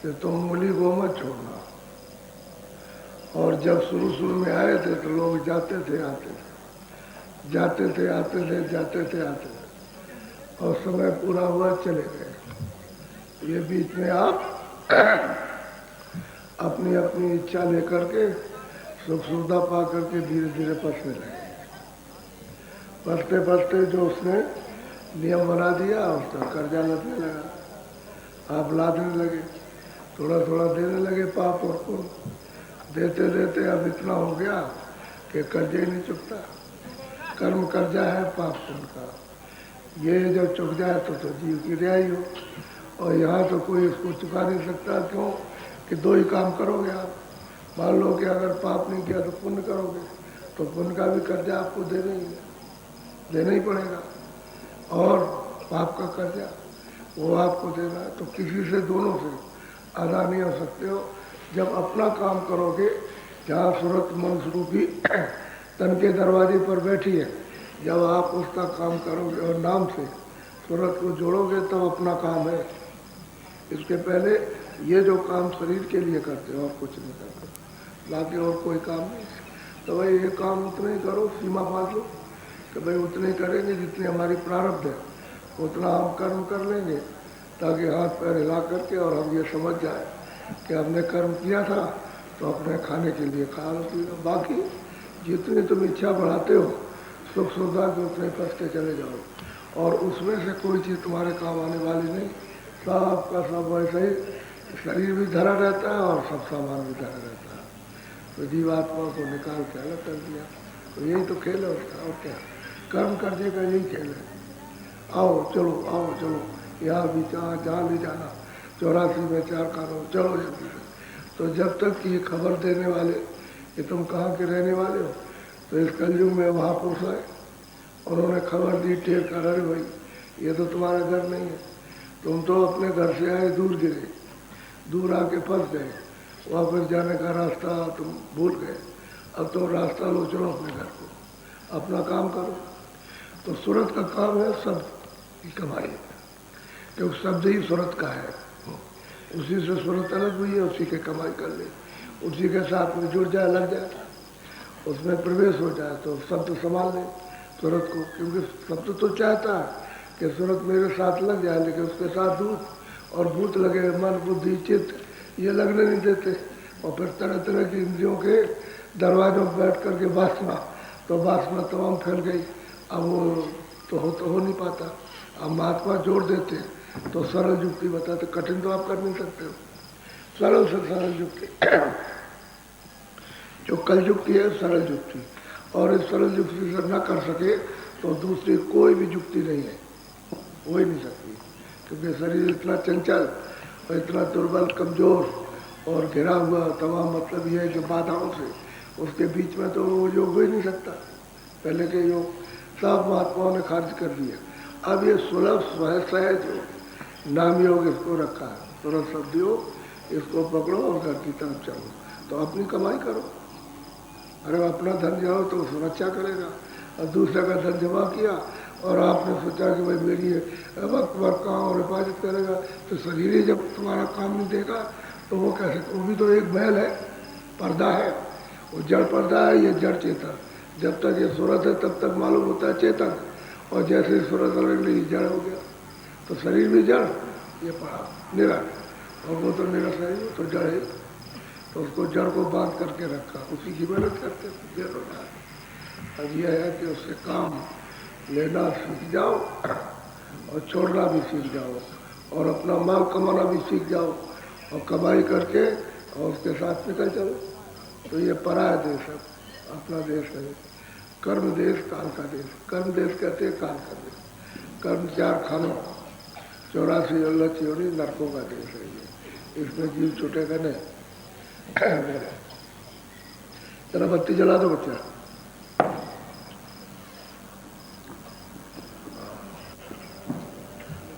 कि तुम उंगली को मत छोड़ना। और जब शुरू शुरू में आए थे तो लोग जाते थे आते थे, जाते थे आते थे, जाते थे आते थे, और समय पूरा हुआ चले गए। ये बीच में आप अपनी अपनी इच्छा लेकर के सुख सुविधा पा करके धीरे धीरे पसने लगे। पसते पसते जो उसने नियम बना दिया उसका कर्जा लगने लगा, आप लादने लगे, थोड़ा थोड़ा देने लगे पाप और पुण्य, देते देते अब इतना हो गया कि कर्जे ही नहीं चुकता। कर्म कर्जा है पाप पुण्य का, ये जब चुक जाए तो जीव की रिहाई हो। और यहाँ तो कोई इसको चुका नहीं सकता। क्यों कि दो ही काम करोगे आप। मान लो कि अगर पाप नहीं किया तो पुण्य करोगे, तो पुण्य का भी कर्जा आपको देना ही पड़ेगा, और पाप का कर्जा वो आपको देना है। तो किसी से, दोनों से अदा नहीं हो सकते हो। जब अपना काम करोगे, जहाँ सूरत मन रूपी तन के दरवाजे पर बैठी है, जब आप उसका काम करोगे और नाम से सूरत को जोड़ोगे तब अपना काम है। इसके पहले ये जो काम शरीर के लिए करते हो और कुछ नहीं करते, बाकी और कोई काम नहीं। तो भाई ये काम उतना ही करो, सीमा बांध लो कि भाई उतने ही करेंगे जितनी हमारी प्रारब्ध है, उतना हम कर्म कर लेंगे, ताकि हाथ पैर हिला करके और हम ये समझ जाए कि हमने कर्म किया था तो अपने खाने के लिए खा लो। बाकी जितनी तुम इच्छा बढ़ाते हो सुख सुविधा के, उतने फंसते चले जाओ, और उसमें से कोई चीज़ तुम्हारे काम आने वाली नहीं। सब का सब वैसे ही शरीर भी धरा रहता है और सब सामान भी धरा रहता है। तो जीवात्मा को निकाल के अलग कर दिया। तो यही तो खेल है उसका, और क्या। कर्म करने का यही खेल है। आओ चलो, आओ चलो, यहाँ भी जहाँ ले जाना, 84 में 4 कानून, चलो जल्दी से। तो जब तक ये खबर देने वाले कि तुम कहाँ के रहने वाले हो, तो इस कलयुग में महापुरुष आए, उन्होंने खबर दी टेर कर, अरे भाई ये तो तुम्हारा घर नहीं है, तुम तो अपने घर से आए दूर गिरे, दूर आके फंस गए, वापस जाने का रास्ता तुम भूल गए, अब तुम रास्ता लो, चलो अपने घर को, अपना काम करो। तो सूरत का काम है सब की कमाई, क्योंकि शब्द ही सूरत का है, उसी से सूरत अलग हुई है, उसी के कमाई कर ले, उसी के साथ में जुड़ जाए, लग जाए, उसमें प्रवेश हो जाए तो शब्द संभाल ले सूरत को। क्योंकि शब्द तो चाहता है कि सूरत मेरे साथ लग जाए, लेकिन उसके साथ दूध और भूत लगे, मन बुद्धि चित्त ये लगने नहीं देते। और फिर तरह तरह की इंद्रियों के दरवाजों पर बैठ करके वासना, तो वासना तमाम फैल गई, अब वो तो हो नहीं पाता। अब महात्मा जोड़ देते तो सरल युक्ति बताते, कठिन तो आप कर नहीं सकते हो, सरल से सरल युक्ति जो कल युक्ति है, सरल युक्ति। और इस सरल युक्ति से न कर सके तो दूसरी कोई भी युक्ति नहीं है, हो ही नहीं सकती। क्योंकि शरीर इतना चंचल और इतना दुर्बल, कमजोर और घिरा हुआ तमाम, मतलब ये है कि बाधाओं से, उसके बीच में तो वो योग हो ही नहीं सकता। पहले के योग सब महात्माओं ने खारिज कर दिया। अब ये सुलभ सहज नाम योग इसको रखा है, सुलभ शब्द योग, इसको पकड़ो और घर की तरफ चलो, तो अपनी कमाई करो। अरे अपना धन जाओ तो सुरक्षा करेगा, और दूसरे का धन जमा किया और आपने सोचा कि भाई मेरी वक्त काम और हिफाजत करेगा, तो शरीर ही जब तुम्हारा काम नहीं देगा तो वो कैसे। वो भी तो एक महल है, पर्दा है, वो जड़ पर्दा है, ये जड़ चेतन। जब तक ये सूरत है तब तक मालूम होता है चेतन, और जैसे ही सूरत अलग नहीं, जड़ हो गया। तो शरीर भी जड़, ये पड़ा निरा, और वो तो निरा शरीर तो जड़ है। तो उसको जड़ को बांध करके रखा, उसी की मेहनत करते देर होता है। अब यह है कि उससे काम लेना सीख जाओ और छोड़ना भी सीख जाओ, और अपना माल कमाना भी सीख जाओ, और कमाई करके और उसके साथ निकल चलो। तो ये पराया देश है, अपना देश है कर्म देश, काल का देश। कर्म देश कहते हैं काल का देश। कर्म 4 खानों, 84 अल्लाह चियोरी नरकों का देश है ये, इसमें जीव छूटेगा नहीं। जरा बत्ती जला दो बच्चा।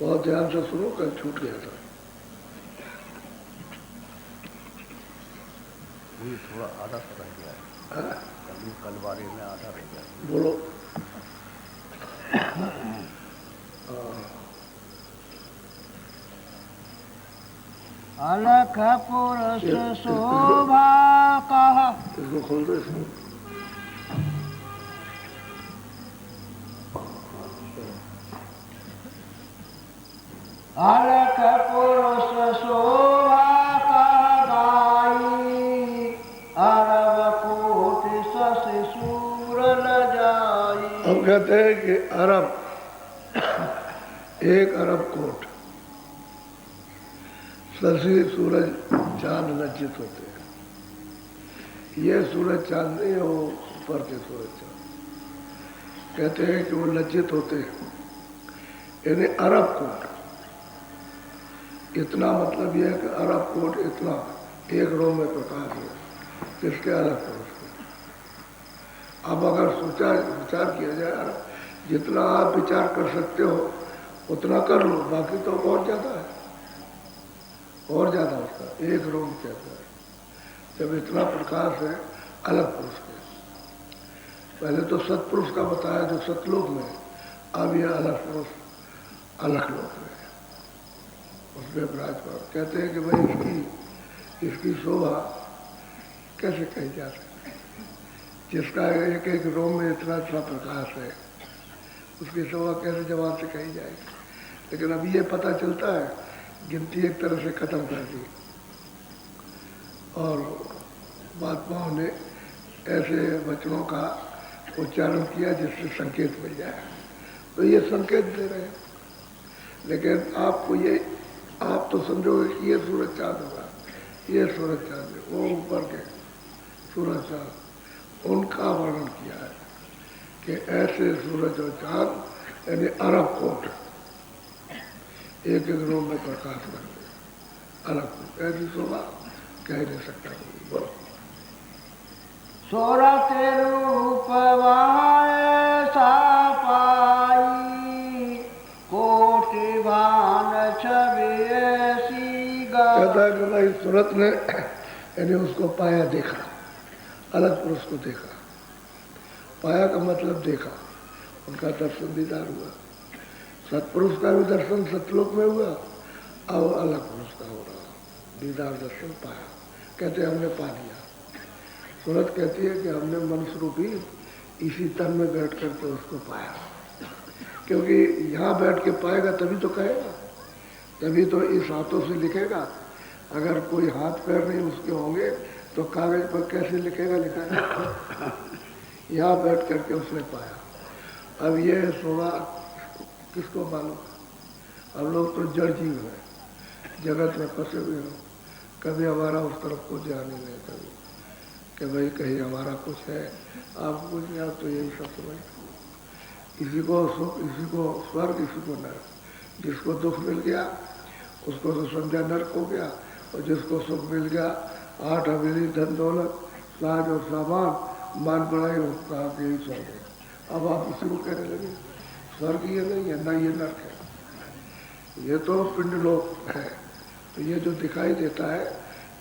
बहुत ध्यान से सुनो, कल छूट गया था। थोड़ा आधा सा रह गया है, कल बारे में आधा रह गया। बोलो। अलख पुरुष शोभा कहा। इसको खोल दो इसको। अलख पुरुष शोभा कहा गाई, अरब कोटि शशि सूर न जाई। हम कहते हैं कि अरब, 1 अरब कोट शशि सूरज चांद लज्जित होते हैं। ये सूरज चांद नहीं है, वो ऊपर के सूरज चांद कहते हैं कि वो लज्जित होते हैं। यानी अरब कोट, इतना मतलब यह है कि अरब कोट इतना 1 रोम में प्रकाश है, किसके अलग पुरुष को। अब अगर विचार किया जाए, जितना आप विचार कर सकते हो उतना कर लो, बाकी तो और ज्यादा है, और ज्यादा उसका 1 रोम कहता है। जब इतना प्रकाश है अलग पुरुष के, पहले तो सतपुरुष का बताया जो सतलोक में, अब यह अलग पुरुष अलग लोक में है, उसमें विराजमान। कहते हैं कि भाई इसकी शोभा कैसे कही जा सकती है, जिसका 1 रोम में इतना इतना प्रकाश है, उसकी शोभा कैसे जवाब से कही जाएगी। लेकिन अब ये पता चलता है गिनती एक तरह से खत्म कर दी और महात्माओं ने ऐसे वचनों का उच्चारण किया जिससे संकेत मिल जाए, तो ये संकेत दे रहे हैं। लेकिन आपको ये, आप तो समझोगे कि ये सूरज चांद होगा, ये सूरज चांद है, वो ऊपर के सूरज चांद, उनका वर्णन किया है कि ऐसे सूरज और चांद यानी अरब कोट 1 रोम में प्रकाश करते, अलग कोट, ऐसी शोभा कह नहीं सकता। बोलो। सोरठ रूप ऐसा पाई, कोटि भान छवि ऐसी गाई। कहता है कि भाई सूरत ने यानी उसको पाया, देखा, अलग पुरुष को देखा। पाया का मतलब देखा, उनका दर्शन दीदार हुआ। सतपुरुष का भी दर्शन सतलोक में हुआ, अब अलग पुरुष का हो रहा, दीदार दर्शन पाया। कहते हैं हमने पा लिया। सूरत कहती है कि हमने मनुष्य रूपी इसी तन में बैठ करके उसको पाया, क्योंकि यहाँ बैठ के पाएगा तभी तो कहेगा, तभी तो इस हाथों से लिखेगा। अगर कोई हाथ पैर नहीं उसके होंगे तो कागज पर कैसे लिखेगा, लिखा यहाँ बैठ करके उसने पाया। अब ये शोभा किसको मालूम। हम लोग तो जड़ जीव हैं, जगत में फंसे हुए हो, कभी हमारा उस तरफ को ध्यान ही नहीं, कभी कि भाई कहीं हमारा कुछ है, आप कुछ नहीं, आप तो यही सब समझ, इसी को सुख, इसी को स्वर्ग, इसी को नरक। जिसको दुख मिल गया उसको तो समझा नरक हो गया, और जिसको सुख मिल गया 8 हवेली धन दौलत साज और सामान मान बढ़ाई, उसका यही स्वर्ग है। अब आप इसी को कहने लगे स्वर्ग ये नहीं है, ना ये नरक है, ये तो पिंड लोक है। तो ये जो दिखाई देता है,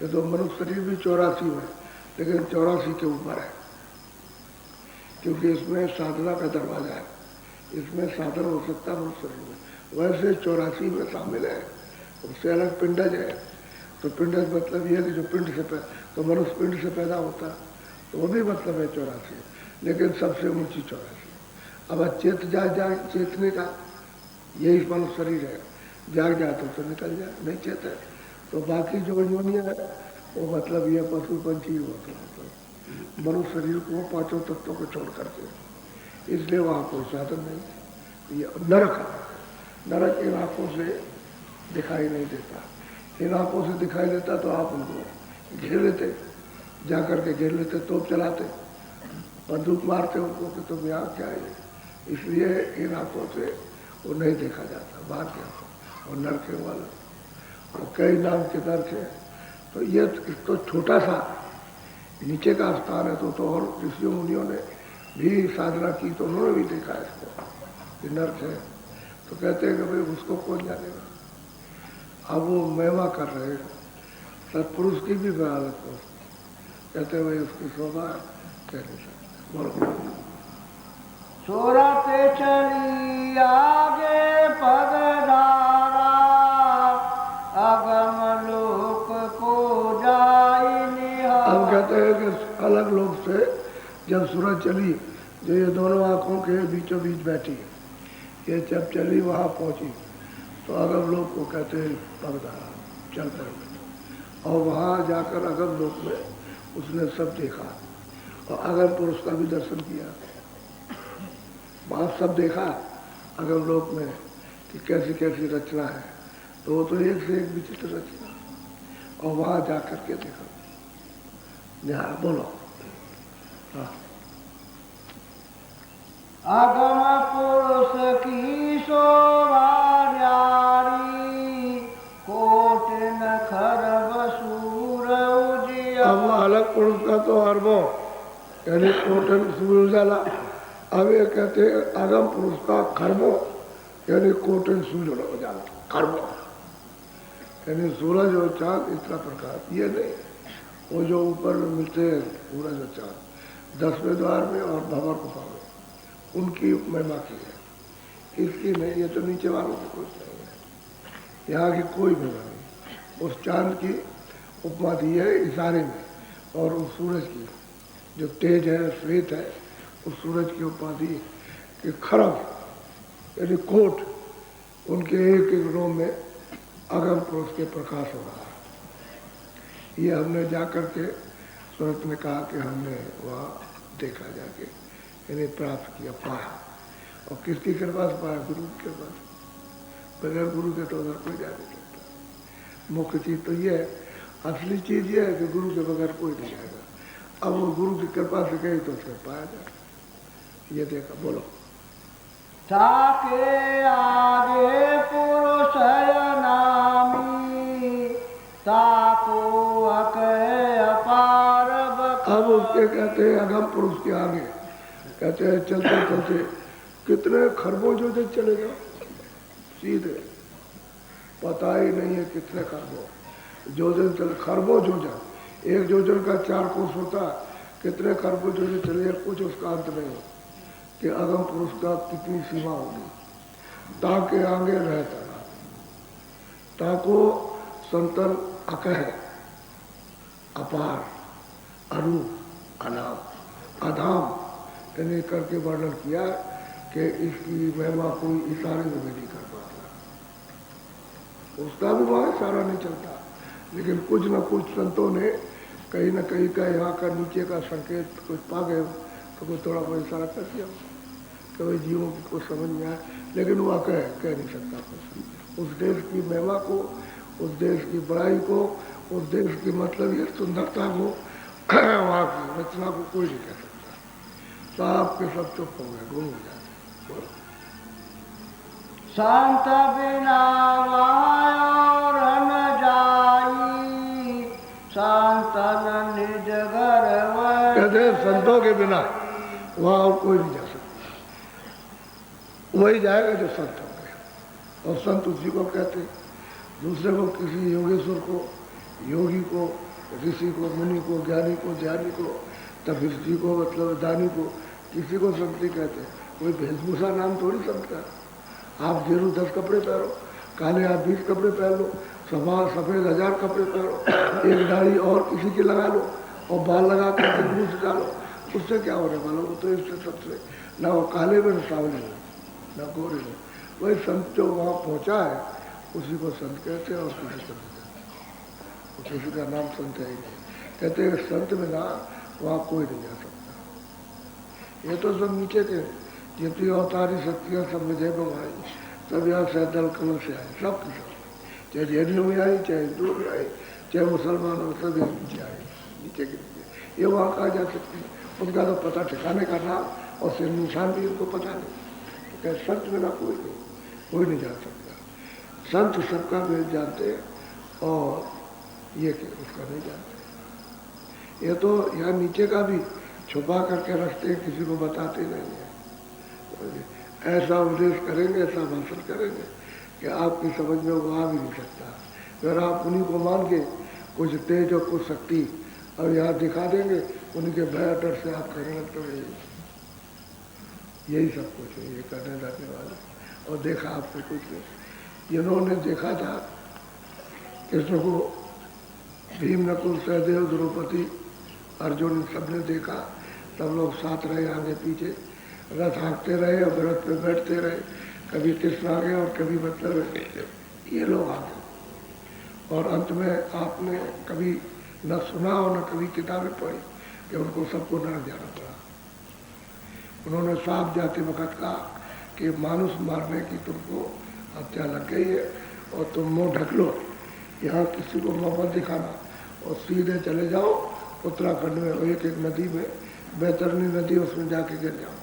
ये तो मनुष्य शरीर भी 84 में, लेकिन 84 के ऊपर है, क्योंकि इसमें साधना का दरवाजा है, इसमें साधन हो सकता है मनुष्य शरीर में। वैसे 84 में शामिल है, उससे अलग पिंडज है। तो पिंडज मतलब यह कि जो पिंड से तो मनुष्य पिंड से पैदा होता, तो वो भी मतलब है 84, लेकिन सबसे ऊंची 84। अब चेत जाग चेतने का यही मनुष्य शरीर है, जाग जाए तो निकल जाए, नहीं चेत है तो बाकी जो योनियाँ है वो मतलब ये पशु पंछी होते, मतलब मनुष्य शरीर को 5 तत्वों को छोड़ करके, इसलिए वहाँ कोई साधन नहीं। ये नरक है, नरक इन आँखों से दिखाई नहीं देता, इन आँखों से दिखाई देता तो आप उनको घेर लेते, जा करके घेर लेते, तोप चलाते, बंदूक मारते उनको कि तुम यहाँ क्या है। इसलिए इन आँखों से वो नहीं देखा जाता, बाहर के आँखों, और नरक वाला और कई नाम के नरक है। तो ये तो छोटा सा नीचे का स्थान है, तो और ऋषियों मुनियों ने भी साधना की तो उन्होंने भी देखा इसको कि नरक है। तो कहते हैं कि भाई उसको कौन जानेगा। अब वो महिमा कर रहे हैं सत्पुरुष की भी बहालत को, कहते हैं भाई उसकी शोभा कह नहीं सकते। बोलो। सूरत चली आगे पगधारा, अगम लोक कहते हैं कि अलग लोग से जब सूरज चली, जो ये दोनों आँखों के बीचों बीच बैठी, ये जब चली वहाँ पहुँची तो अगम लोग को कहते हैं पगधारा, चल पड़े। और वहाँ जाकर अगम लोक में उसने सब देखा और अगम पुरुष का भी दर्शन किया। वहाँ सब देखा अगम लोक में कि कैसी कैसी रचना है, तो वो तो एक से एक विचित्र रचना, और वहाँ जा कर के देखा। यहाँ बोलो। हाँ। अगम पुरुष की शोभा न्यारी, कोट नखर बसूर उजिया। अब अलग पुरुष का तो अरबों यानी कोटन सूर्य उजाला। अब ये कहते हैं अगम पुरुष का खरबों यानी कोटन सूर्य उजाला, खरबों यानी सूरज और चांद इतना प्रकाश। ये नहीं, वो जो ऊपर में मिलते हैं सूरज और चांद 10वें द्वार में और भंवर गुफा में, उनकी महिमा की है, इसकी नहीं। ये तो नीचे वालों की कुछ नहीं है, यहाँ की कोई महिमा नहीं। उस चांद की उपमा दी है इशारे में, और उस सूरज की जो तेज है, श्वेत है, उस सूरज की उपमा दी कि खरब यानी कोट, उनके एक एक रोम में अगम पुरुष के प्रकाश हो रहा है। ये हमने जाकर के सूरत में कहा कि हमने वहाँ देखा जाके, यानी प्राप्त किया, पाया। और किसकी कृपा से पाया? गुरु की कृपा से। बगैर गुरु के तो उधर कोई जा नहीं सकता। मुख्य चीज़ तो ये है, असली चीज़ ये है कि गुरु के बगैर कोई नहीं जाएगा। अब वो गुरु की कृपा से गई तो उसे पाया जाए। ये देखा, बोलो। ताके आगे पुरुष नामी, ताको अकय अपार बख। अब उसके कहते हैं अगम पुरुष के आगे, कहते हैं चलते चलते कितने खरबों योजन चले गए सीधे, पता ही नहीं है कितने खरबों योजन चले, खरबों योजन। एक योजन का 4 कोस होता, कितने खरबों योजन चले, कुछ उसका अंत नहीं हो कि अगम पुरुष का कितनी सीमा होगी। ताके आगे रहता ना, ताको संतन अकह, अपार, अरूप, अनाम, अधाम यानी करके वर्णन किया कि इसकी महिमा कोई इशारे में भी नहीं कर पाता। उसका भी वहाँ इशारा नहीं चलता, लेकिन कुछ न कुछ संतों ने कहीं न कहीं का यहाँ का नीचे का संकेत कुछ पा गए तो कोई थोड़ा बहुत इशारा कर दिया कि भाई जीवों को समझ में आए, लेकिन वह कह नहीं सकता कुछ। उस देश की महिमा को, उस देश की बड़ाई को, उस देश की मतलब ये सुंदरता को, वहाँ की रचना को कोई नहीं कह सकता। साहब के सब चुप हो गए, गुम हो जाते। संत बिना और न जाई, संतन निज घर कहते संतों के बिना वहाँ और कोई नहीं जा सकता। वही जाएगा जो संत हो गए, और संत उसी को कहते हैं। दूसरे को, किसी योगेश्वर को, योगी को, ऋषि को, मुनि को, ज्ञानी को, ध्यानी को, तपस्वी को, मतलब दानी को, किसी को संत नहीं कहते। कोई वेशभूषा नाम थोड़ी संत का। आप गेरू 10 कपड़े पहनो, काले आप 20 कपड़े पहन लो, सफ़ेद 1000 कपड़े पहनो, एक दाढ़ी और किसी की लगा लो और बाल लगा कर मुँह से डालो, उससे क्या होने वाला? वो तो इससे सबसे ना वो काले में, न सावले में, न गोरे में। वही संत जो वहाँ पहुँचा है उसी को संत कहते हैं, और किसी को नहीं कहते। किसी का नाम संत है ही नहीं। कहते हैं संत में ना वहाँ कोई नहीं जा सकता। ये तो सब नीचे के जितनी अवतारी शक्तियाँ सब विजय में आई, सब यहाँ सैदल कलर से आए, सब की सब, चाहे जैनियों में आई, चाहे हिंदुओं में आई, चाहे मुसलमानों में, सब नीचे आए, नीचे के नीचे। ये वहाँ कहा जा सकती है, उनका तो पता ठिकाने का नाम और सिर निशान भी उनको पता नहीं। तो क्या संत में ना कोई नहीं जा सकता। संत सबका भेद जानते हैं, और ये कि उसका नहीं जानते। ये तो यहाँ नीचे का भी छुपा करके रखते हैं, किसी को बताते नहीं है। ऐसा उपदेश करेंगे, ऐसा भाषण करेंगे कि आपकी समझ में वो आ भी नहीं सकता। अगर आप उन्हीं को मान के कुछ तेज और कुछ शक्ति और यहाँ दिखा देंगे, उनके भय डर से आप करने लगते हो। यही सब कुछ है, ये करने जाने वाले। और देखा आपने कुछ नहीं। जिन्होंने देखा था कृष्ण को, भीम, नकुल, सहदेव, द्रौपदी अर्जुन सबने देखा, सब लोग साथ रहे आगे पीछे, रथ हाँकते रहे और रथ पे बैठते रहे, कभी कृष्ण आ गए और कभी मतलब ये लोग आ गए। और अंत में आपने कभी न सुना और न कभी किताबें पढ़ी कि उनको सबको नरक जाना पड़ा। उन्होंने साफ जाते वक्त कहा कि मानुष मारने की तुमको हत्या लग गई है और तुम मुँह ढक लो, यहाँ किसी को मोहब्बत दिखाना और सीधे चले जाओ उत्तराखंड में एक एक नदी में, बैतरनी नदी, उसमें जाके गिर जाओ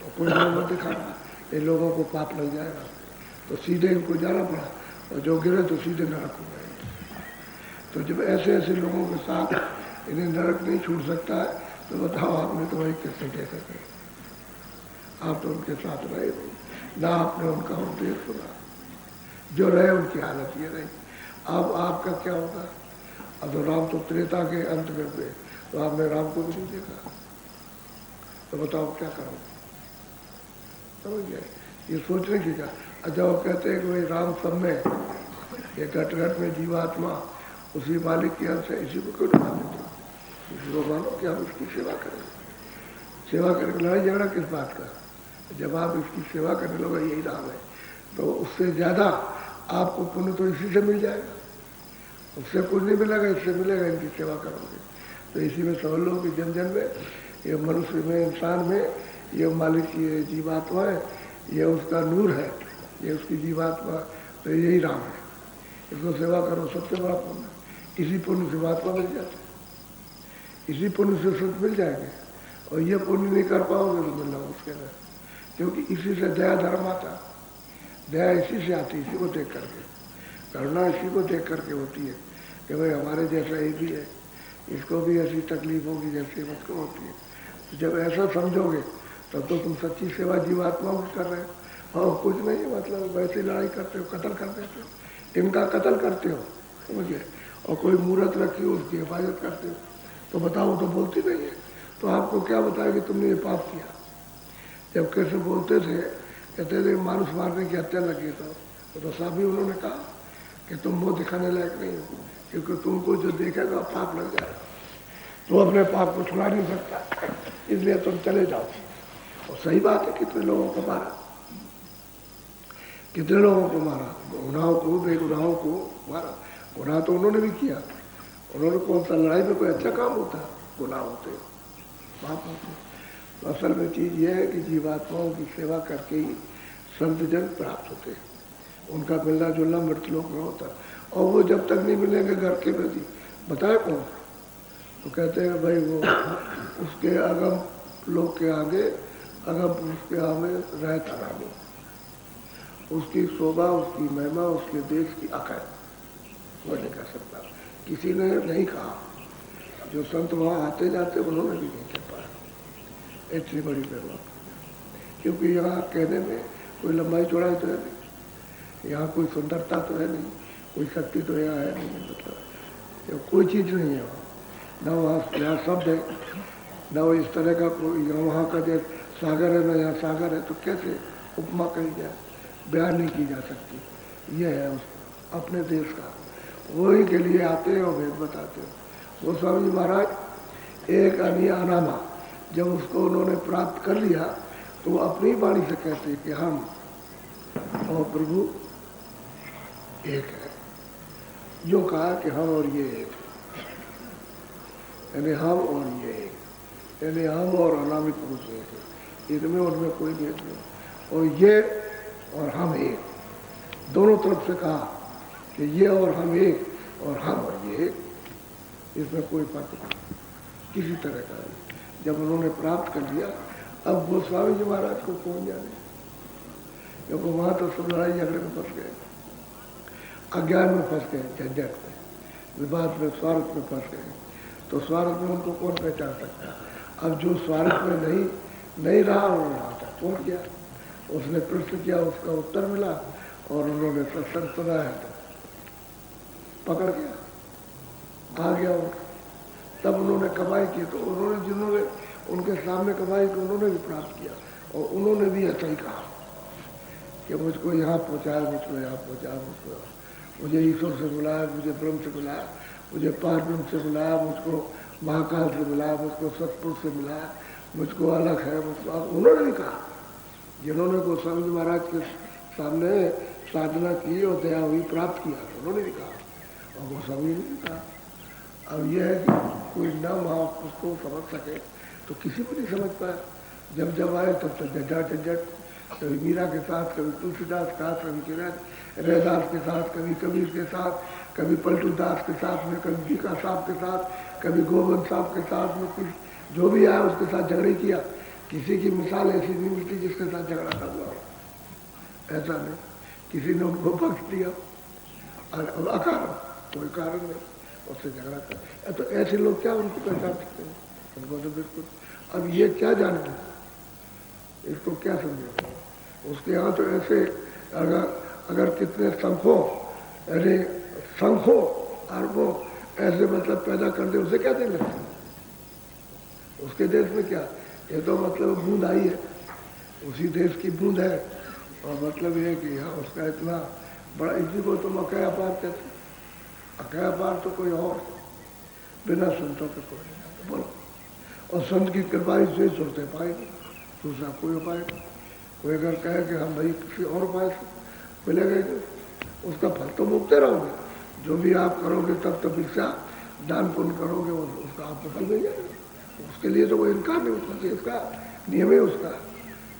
और कोई मोहब्बत दिखाना, ये लोगों को पाप लग जाएगा। तो सीधे इनको जाना पड़ा और जो गिरे तो सीधे नरक हो गए। तो जब ऐसे ऐसे लोगों के साथ इन्हें नरक नहीं छूट सकता है तो बताओ आपने तो वही कैसे कैसे थे? आप तो उनके साथ रहे नहीं, ना आपने उनका उपदेश सुना, जो रहे उनकी हालत ये रही। अब आपका क्या होगा? अब तो राम तो त्रेता के अंत में हुए, तो आपने राम को भी नहीं देखा, तो बताओ क्या करो? समझ गए? ये सोचने की क्या। अच्छा वो कहते हैं कि भाई राम सब में, ये घट घट में जीवात्मा उसी मालिक के अंश है, इसी को क्यों मान देते? इसी को मानो कि हम इसकी सेवा करेंगे। सेवा करके लड़ाई झगड़ा किस बात का? जब आप इसकी सेवा करने लोगे यही राम है, तो उससे ज़्यादा आपको पुण्य तो इसी से मिल जाएगा। उससे कुछ नहीं मिलेगा, इससे मिलेगा इनकी सेवा करोगे। तो इसी में समझ लो कि जन जन में, ये मनुष्य में, इंसान में, ये मालिक की ये जीवात्मा है, ये उसका नूर है, ये उसकी जीवात्मा, तो यही राम है। इसको सेवा करो, सबसे बड़ा पुण्य। इसी पुण्य से महात्मा मिल जाते, इसी पुण्य से सुख मिल जाएंगे। और ये पुण्य नहीं कर पाओगे तो मिलना मुश्किल है, क्योंकि इसी से दया धर्म आता, दया इसी से आती, इसी को देख करके, करुणा इसी को देख करके होती है कि भाई हमारे जैसा एक ही है, इसको भी ऐसी तकलीफ होगी जैसे मुझको होती है। तो जब ऐसा समझोगे तब तो तुम सच्ची सेवा जीवात्माओं की कर रहे हो। और कुछ नहीं, मतलब वैसे लड़ाई करते हो, कत्ल कर देते हो, इनका कत्ल करते हो, समझिए, और कोई मूर्त रखी हो उसकी हिफाजत करते हो, तो बताओ तो बोलती नहीं है। तो आपको क्या बताया कि तुमने ये पाप किया? जब कैसे बोलते थे, कहते थे मानुष मारने की हत्या लगी, तो साहब भी उन्होंने कहा कि तुम मुँह दिखाने लायक नहीं हो, क्योंकि तुमको जो देखेगा पाप लग जाएगा, तो अपने पाप को छुड़ा नहीं सकता, इसलिए तुम चले जाओ। और सही बात है, कितने लोगों को मारा, कितने लोगों को मारा, गुनाहों को, बेगुनाहों को मारा। गुनाह तो उन्होंने भी किया, उन्होंने कौन सा लड़ाई में कोई अच्छा काम होता है? गुनाह होते, पाप होते। तो असल में चीज़ ये है कि जीवात्माओं की सेवा करके ही संत जन प्राप्त होते हैं, उनका मिलना जुलना मृतलोक में होता है। और वो जब तक नहीं मिलेंगे घर के प्रति, बताए कौन? तो कहते हैं भाई वो उसके अगम लोग के आगे, अगम पुरुष के आगे रहता रानी, उसकी शोभा, उसकी महिमा, उसके देश की अकड़ वो नहीं कर सकता। किसी ने नहीं कहा, जो संत वहाँ आते जाते उन्होंने भी नहीं कह पाया इतनी बड़ी महिमा, क्योंकि यहाँ कहने में कोई लंबाई चौड़ाई तो है नहीं, यहाँ कोई सुंदरता तो है नहीं, कोई शक्ति तो यहाँ है नहीं, मतलब कोई चीज़ नहीं है वहाँ, न वहाँ यहाँ शब्द है, न वो इस तरह का कोई, यहाँ वहाँ का जैसे सागर है, न यहाँ सागर है, तो कैसे उपमा कही जाए, बयान नहीं की जा सकती। ये है उस अपने देश का, वही के लिए आते हैं और भेद बताते हैं। वो स्वामी जी महाराज एक अनियानामा जब उसको उन्होंने प्राप्त कर लिया, तो वो अपनी वाणी से कहते हैं कि हम और प्रभु एक है। जो कहा कि हम और ये एक, यानी हम और ये एक, यानी हम और अनामिक पुरुष एक है, इनमें उनमें कोई भेद नहीं। और ये और हम एक, दोनों तरफ से कहा कि ये और हम एक, और हम और ये एक, इसमें कोई फर्क नहीं किसी तरह का नहीं। जब उन्होंने प्राप्त कर लिया, अब गोस्वामी जी महाराज को कौन जाने, क्योंकि वहाँ तो सब लड़ाई झगड़े में फंस गए, अज्ञान में फंस गए, झंझट में, विवाद में, स्वार्थ में फंस गए। तो स्वार्थ में उनको कौन पहचान सकता? अब जो स्वार्थ में नहीं रहा, उन्होंने रहा था, कौन किया? उसने प्रश्न किया, उसका उत्तर मिला, और उन्होंने सत्संग सुना है तो पकड़ गया, आ गया उनका। तब उन्होंने कमाई की, तो उन्होंने जिन्होंने उनके सामने कमाई की, उन्होंने भी प्राप्त किया, और उन्होंने भी ऐसा ही कहा कि मुझको यहाँ पहुँचाया, मुझको यहाँ पहुँचाया, मुझे ईश्वर से बुलाया, मुझे ब्रह्म से बुलाया, मुझे पार्वती से मिलाया, मुझको महाकाल से मिलाया, मुझको सतपुर से मिलाया, मुझको अलग है, मुझको उन्होंने नहीं कहा। जिन्होंने गोस्वामी जी महाराज के सामने साधना की और दया हुई प्राप्त किया, उन्होंने नहीं कहा, और गोस्वामी ने नहीं कहा। अब यह है कि कोई न वहाँ उसको समझ सके तो किसी को नहीं समझ पाया। जब जब आए तब तक झंझट, कभी मीरा के साथ, कभी तुलसीदास के साथ, कभी किरण रैदास के साथ, कभी कबीर के साथ, कभी पलटू दास के साथ में, कभी बीका साहब के साथ, कभी गोविंद साहब के साथ में, कुछ जो भी आया उसके साथ झगड़े किया। किसी की मिसाल ऐसी नहीं मिलती जिसके साथ झगड़ा ना हुआ, ऐसा नहीं। किसी ने उनको बख्श दिया और अकारण, कोई कारण नहीं, उससे झगड़ा कर। तो ऐसे लोग क्या उनको पहचान सकते हैं? उनको तो बिल्कुल। अब ये क्या जाने, इसको क्या समझे? उसके यहाँ तो ऐसे अगर कितने शंखों, अरे शंखों अरबों ऐसे मतलब पैदा कर दे, उसे क्या देने लगता? उसके देश में क्या, ये तो मतलब बूंद आई है, उसी देश की बूंद है। और मतलब ये कि यहाँ उसका इतना बड़ा, इसी को तुम अकया पार कहते। अकया पार तो कोई और, बिना संतों के कोई नहीं। बोलो, और संत की कृपा से सुनते पाएंगे, दूसरा कोई उपाय नहीं। कोई अगर कहे कि हम भाई किसी और उपाय से मिलेगा, उसका फल तो भोगते रहोगे। जो भी आप करोगे तब तो भिक्षा दान पुण्य करोगे, उसका आपको फल मिल जाएगा। उसके लिए तो कोई इनकार नहीं उठना चाहिए। इसका नियम है उसका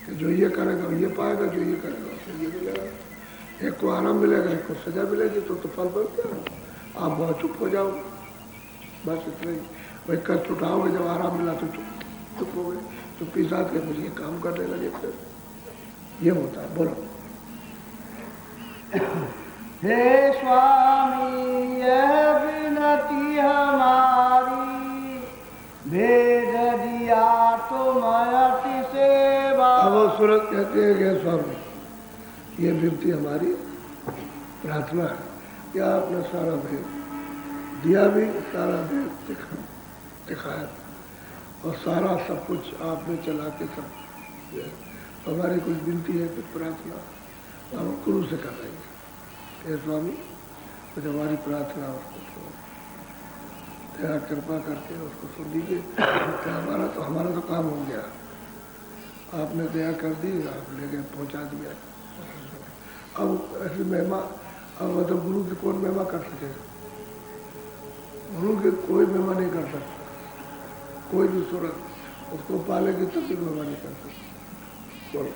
कि जो ये करेगा ये पाएगा, जो ये करेगा उसको ये मिलेगा। एक को आराम मिलेगा, एक को सजा मिलेगी, तो फल बढ़ जाएगा। आप बहुत चुप हो जाओगे, बस इतना ही। भाई कष्ट उठाओगे, जब आराम मिला तो चुप हो गए, चुप्पी साथ के मुझे काम करने लगे, फिर ये होता है। बोलो। हे स्वामी यह विनती हमारी, भेज दिया तुम अति सेवा। अब वो सूरत कहते हैं कि स्वामी ये विनती हमारी प्रार्थना है कि आपने सारा भेद दिया, भी सारा भेद दिखाया, और सारा सब कुछ आपने चला के सब। हमारी कुछ विनती है, कुछ प्रार्थना हम गुरु से कर रहे हैं। हे स्वामी कुछ हमारी प्रार्थना उसको दया कृपा करके उसको सुन लीजिए। हमारा तो काम हो गया, आपने दया कर दी, आप लेके पहुंचा दिया। अब ऐसी महिमा, अब मतलब गुरु की कौन महिमा कर सकेगा? गुरु की कोई महिमा नहीं कर सकता, कोई भी सूरत उसको पालेगी तब भी महिमा नहीं कर सकती। बोलो।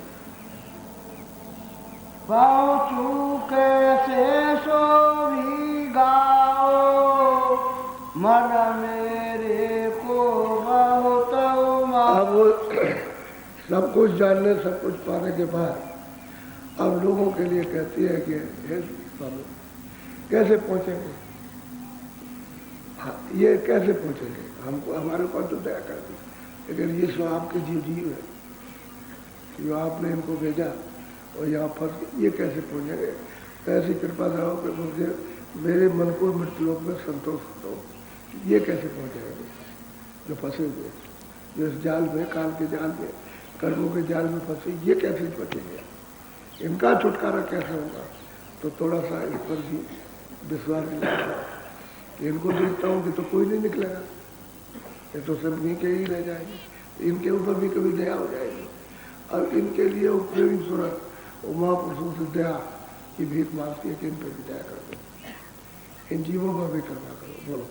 पहुँचू कैसे सो भी गाओ, मन मेरे को बहुत अब सब कुछ जानने, सब कुछ पाने के बाद अब लोगों के लिए कहती है कि हे स्वामी कैसे पहुंचेंगे? हाँ, ये कैसे पहुंचेंगे? हमको हमारे पास तो दया कर दी, लेकिन ये सब आपके जीव है, जो आपने इनको भेजा और यहाँ फंस, ये कैसे पहुंचेंगे? ऐसी कृपा करो कि मुझे मेरे मन को मृत्युलोक में संतोष दो। ये कैसे पहुंचेंगे जो फंसे हुए, जो इस जाल में, काल के जाल में, कर्मों के जाल में फंसे, ये कैसे बचेंगे? इनका छुटकारा कैसे होगा? तो थोड़ा सा इस पर भी विश्वास दिलाया। इनको देखता हूँ कि तो कोई नहीं निकलेगा, ये तो सब इनके ही रह जाएंगे, इनके ऊपर भी कभी दया हो जाएगी। अब इनके लिए वो प्रेमी सूरत महापुरुषों से दया की भीख मांगती है कि इन पर भी दया कर दो, इन जीवों पर भी कृपा करो। बोलो।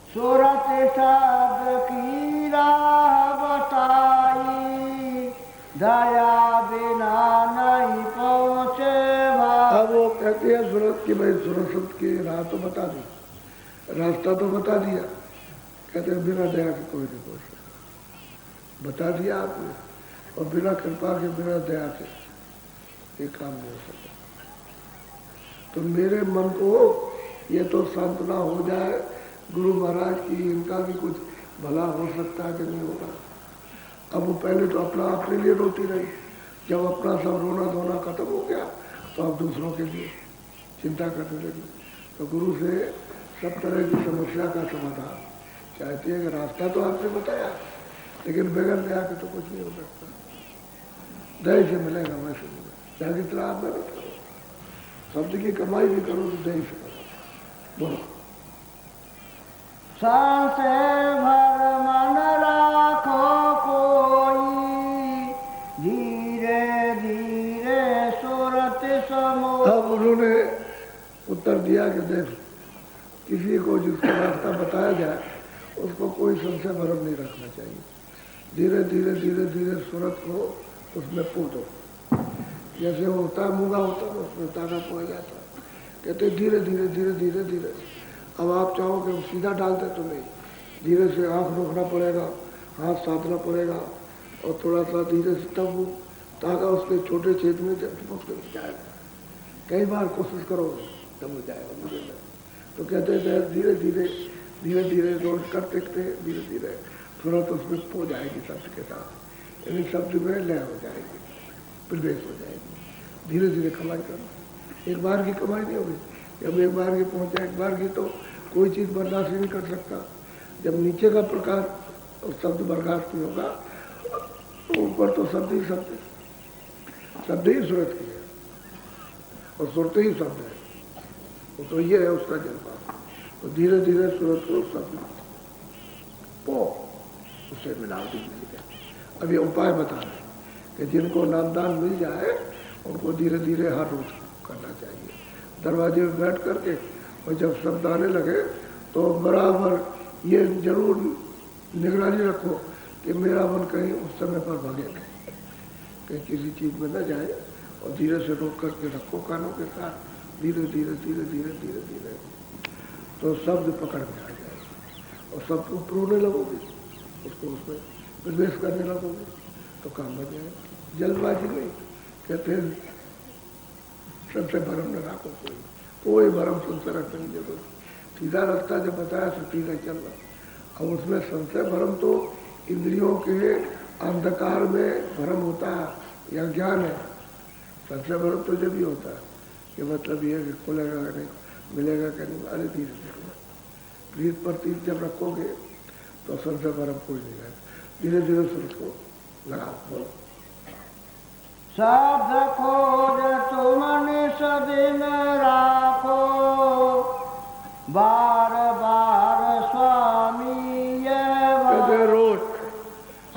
सूरत शब्द की राह बताई, दया बिना नहीं पहुँचे भाई। अब वो कहते हैं सूरत की, भाई सूरत शब्द की राह तो बता दी, रास्ता तो बता दिया, कहते हैं बिना दया के कोई नहीं पहुँच सकता। बता दिया आपने, और बिना कृपा के, बिना दया के ये काम नहीं हो सकता। तो मेरे मन को ये तो सांत्वना हो जाए गुरु महाराज की, इनका भी कुछ भला हो सकता है कि नहीं होगा। अब वो पहले तो अपने लिए रोती रही, जब अपना सब रोना धोना खत्म हो गया तो अब दूसरों के लिए चिंता करने लगी। तो गुरु से सब तरह की समस्या का समाधान चाहती है कि रास्ता तो आपने बताया, लेकिन बगैर दया के तो कुछ नहीं हो सकता। दया से मिलेगा, वैसे मिलेगा, चाहे जितना आप मेहनत करो, शब्द की कमाई भी करो तो दया से करो। बोलो। संशय भर मन राखो कोई, धीरे धीरे सुरत समो। अब उन्होंने उत्तर दिया कि देख, किसी को जिसका रास्ता बताया जाए उसको कोई संशय भरम नहीं रखना चाहिए। धीरे धीरे धीरे धीरे सूरत को उसमें पूजो। जैसे होता है मूंगा होता है उसमें ताका पड़ जाता है। कहते धीरे धीरे धीरे धीरे धीरे। अब आप चाहो कि सीधा डालते तो नहीं, धीरे से आँख रोकना पड़ेगा, हाथ साधना पड़ेगा और थोड़ा सा धीरे से तब वो ताका उसके छोटे छेद में जाएगा। कई बार कोशिश करो तब हो जाएगा मुझे में। तो कहते हैं धीरे धीरे धीरे धीरे रोज करते धीरे धीरे सूरत उसमें पो जाएगी शब्द के साथ, यानी शब्द में लय हो जाएगी, प्रवेश हो जाएगी। धीरे धीरे कमाई करो, एक बार की कमाई नहीं होगी। जब एक बार की पहुंचा, एक बार की तो कोई चीज़ बर्दाश्त नहीं कर सकता। जब नीचे का प्रकार और शब्द बर्दाश्त नहीं होगा तो ऊपर तो शब्द ही सूरत की है और सुरत ही शब्द है। वो तो ये है उसका जज्बा। तो धीरे धीरे सूरत को शब्द पो उससे मिलावटी मिल गया। अब ये उपाय बता रहे कि जिनको नामदान मिल जाए उनको धीरे धीरे हर रोज करना चाहिए। दरवाजे में बैठ करके और जब शब्द आने लगे तो बराबर ये जरूर निगरानी रखो कि मेरा मन कहीं उस समय पर भागे नहीं, कहीं किसी चीज़ में न जाए और धीरे से रोक करके रखो कानों के साथ। धीरे धीरे धीरे धीरे धीरे धीरे तो शब्द पकड़ में आ जाएगा और शब्द को प्रोने लगोगे, उसको उसमें प्रवेश करने लगोगे तो काम बन जाएगा। जल्दबाजी नहीं। कहते हैं सबसे भरम न राखो कोई भरम संशय रखने की जरूरत। सीधा रास्ता जब बताया तो सीधा चल रहा। अब उसमें संशय भरम तो इंद्रियों के अंधकार में भरम होता है या ज्ञान है। संशय भरम तो जब ही होता है कि मतलब ये कि खुलेगा नहीं, मिलेगा क्या नहीं। अरे धीरे धीरे प्रीत प्रतीत जब रखोगे तो संशय भरम कोई नहीं रहेगा। धीरे धीरे सूरत को लगाओ। बोलो। साध खोज तुम निसदिन राखो, बार बार स्वामी ये कहते रोज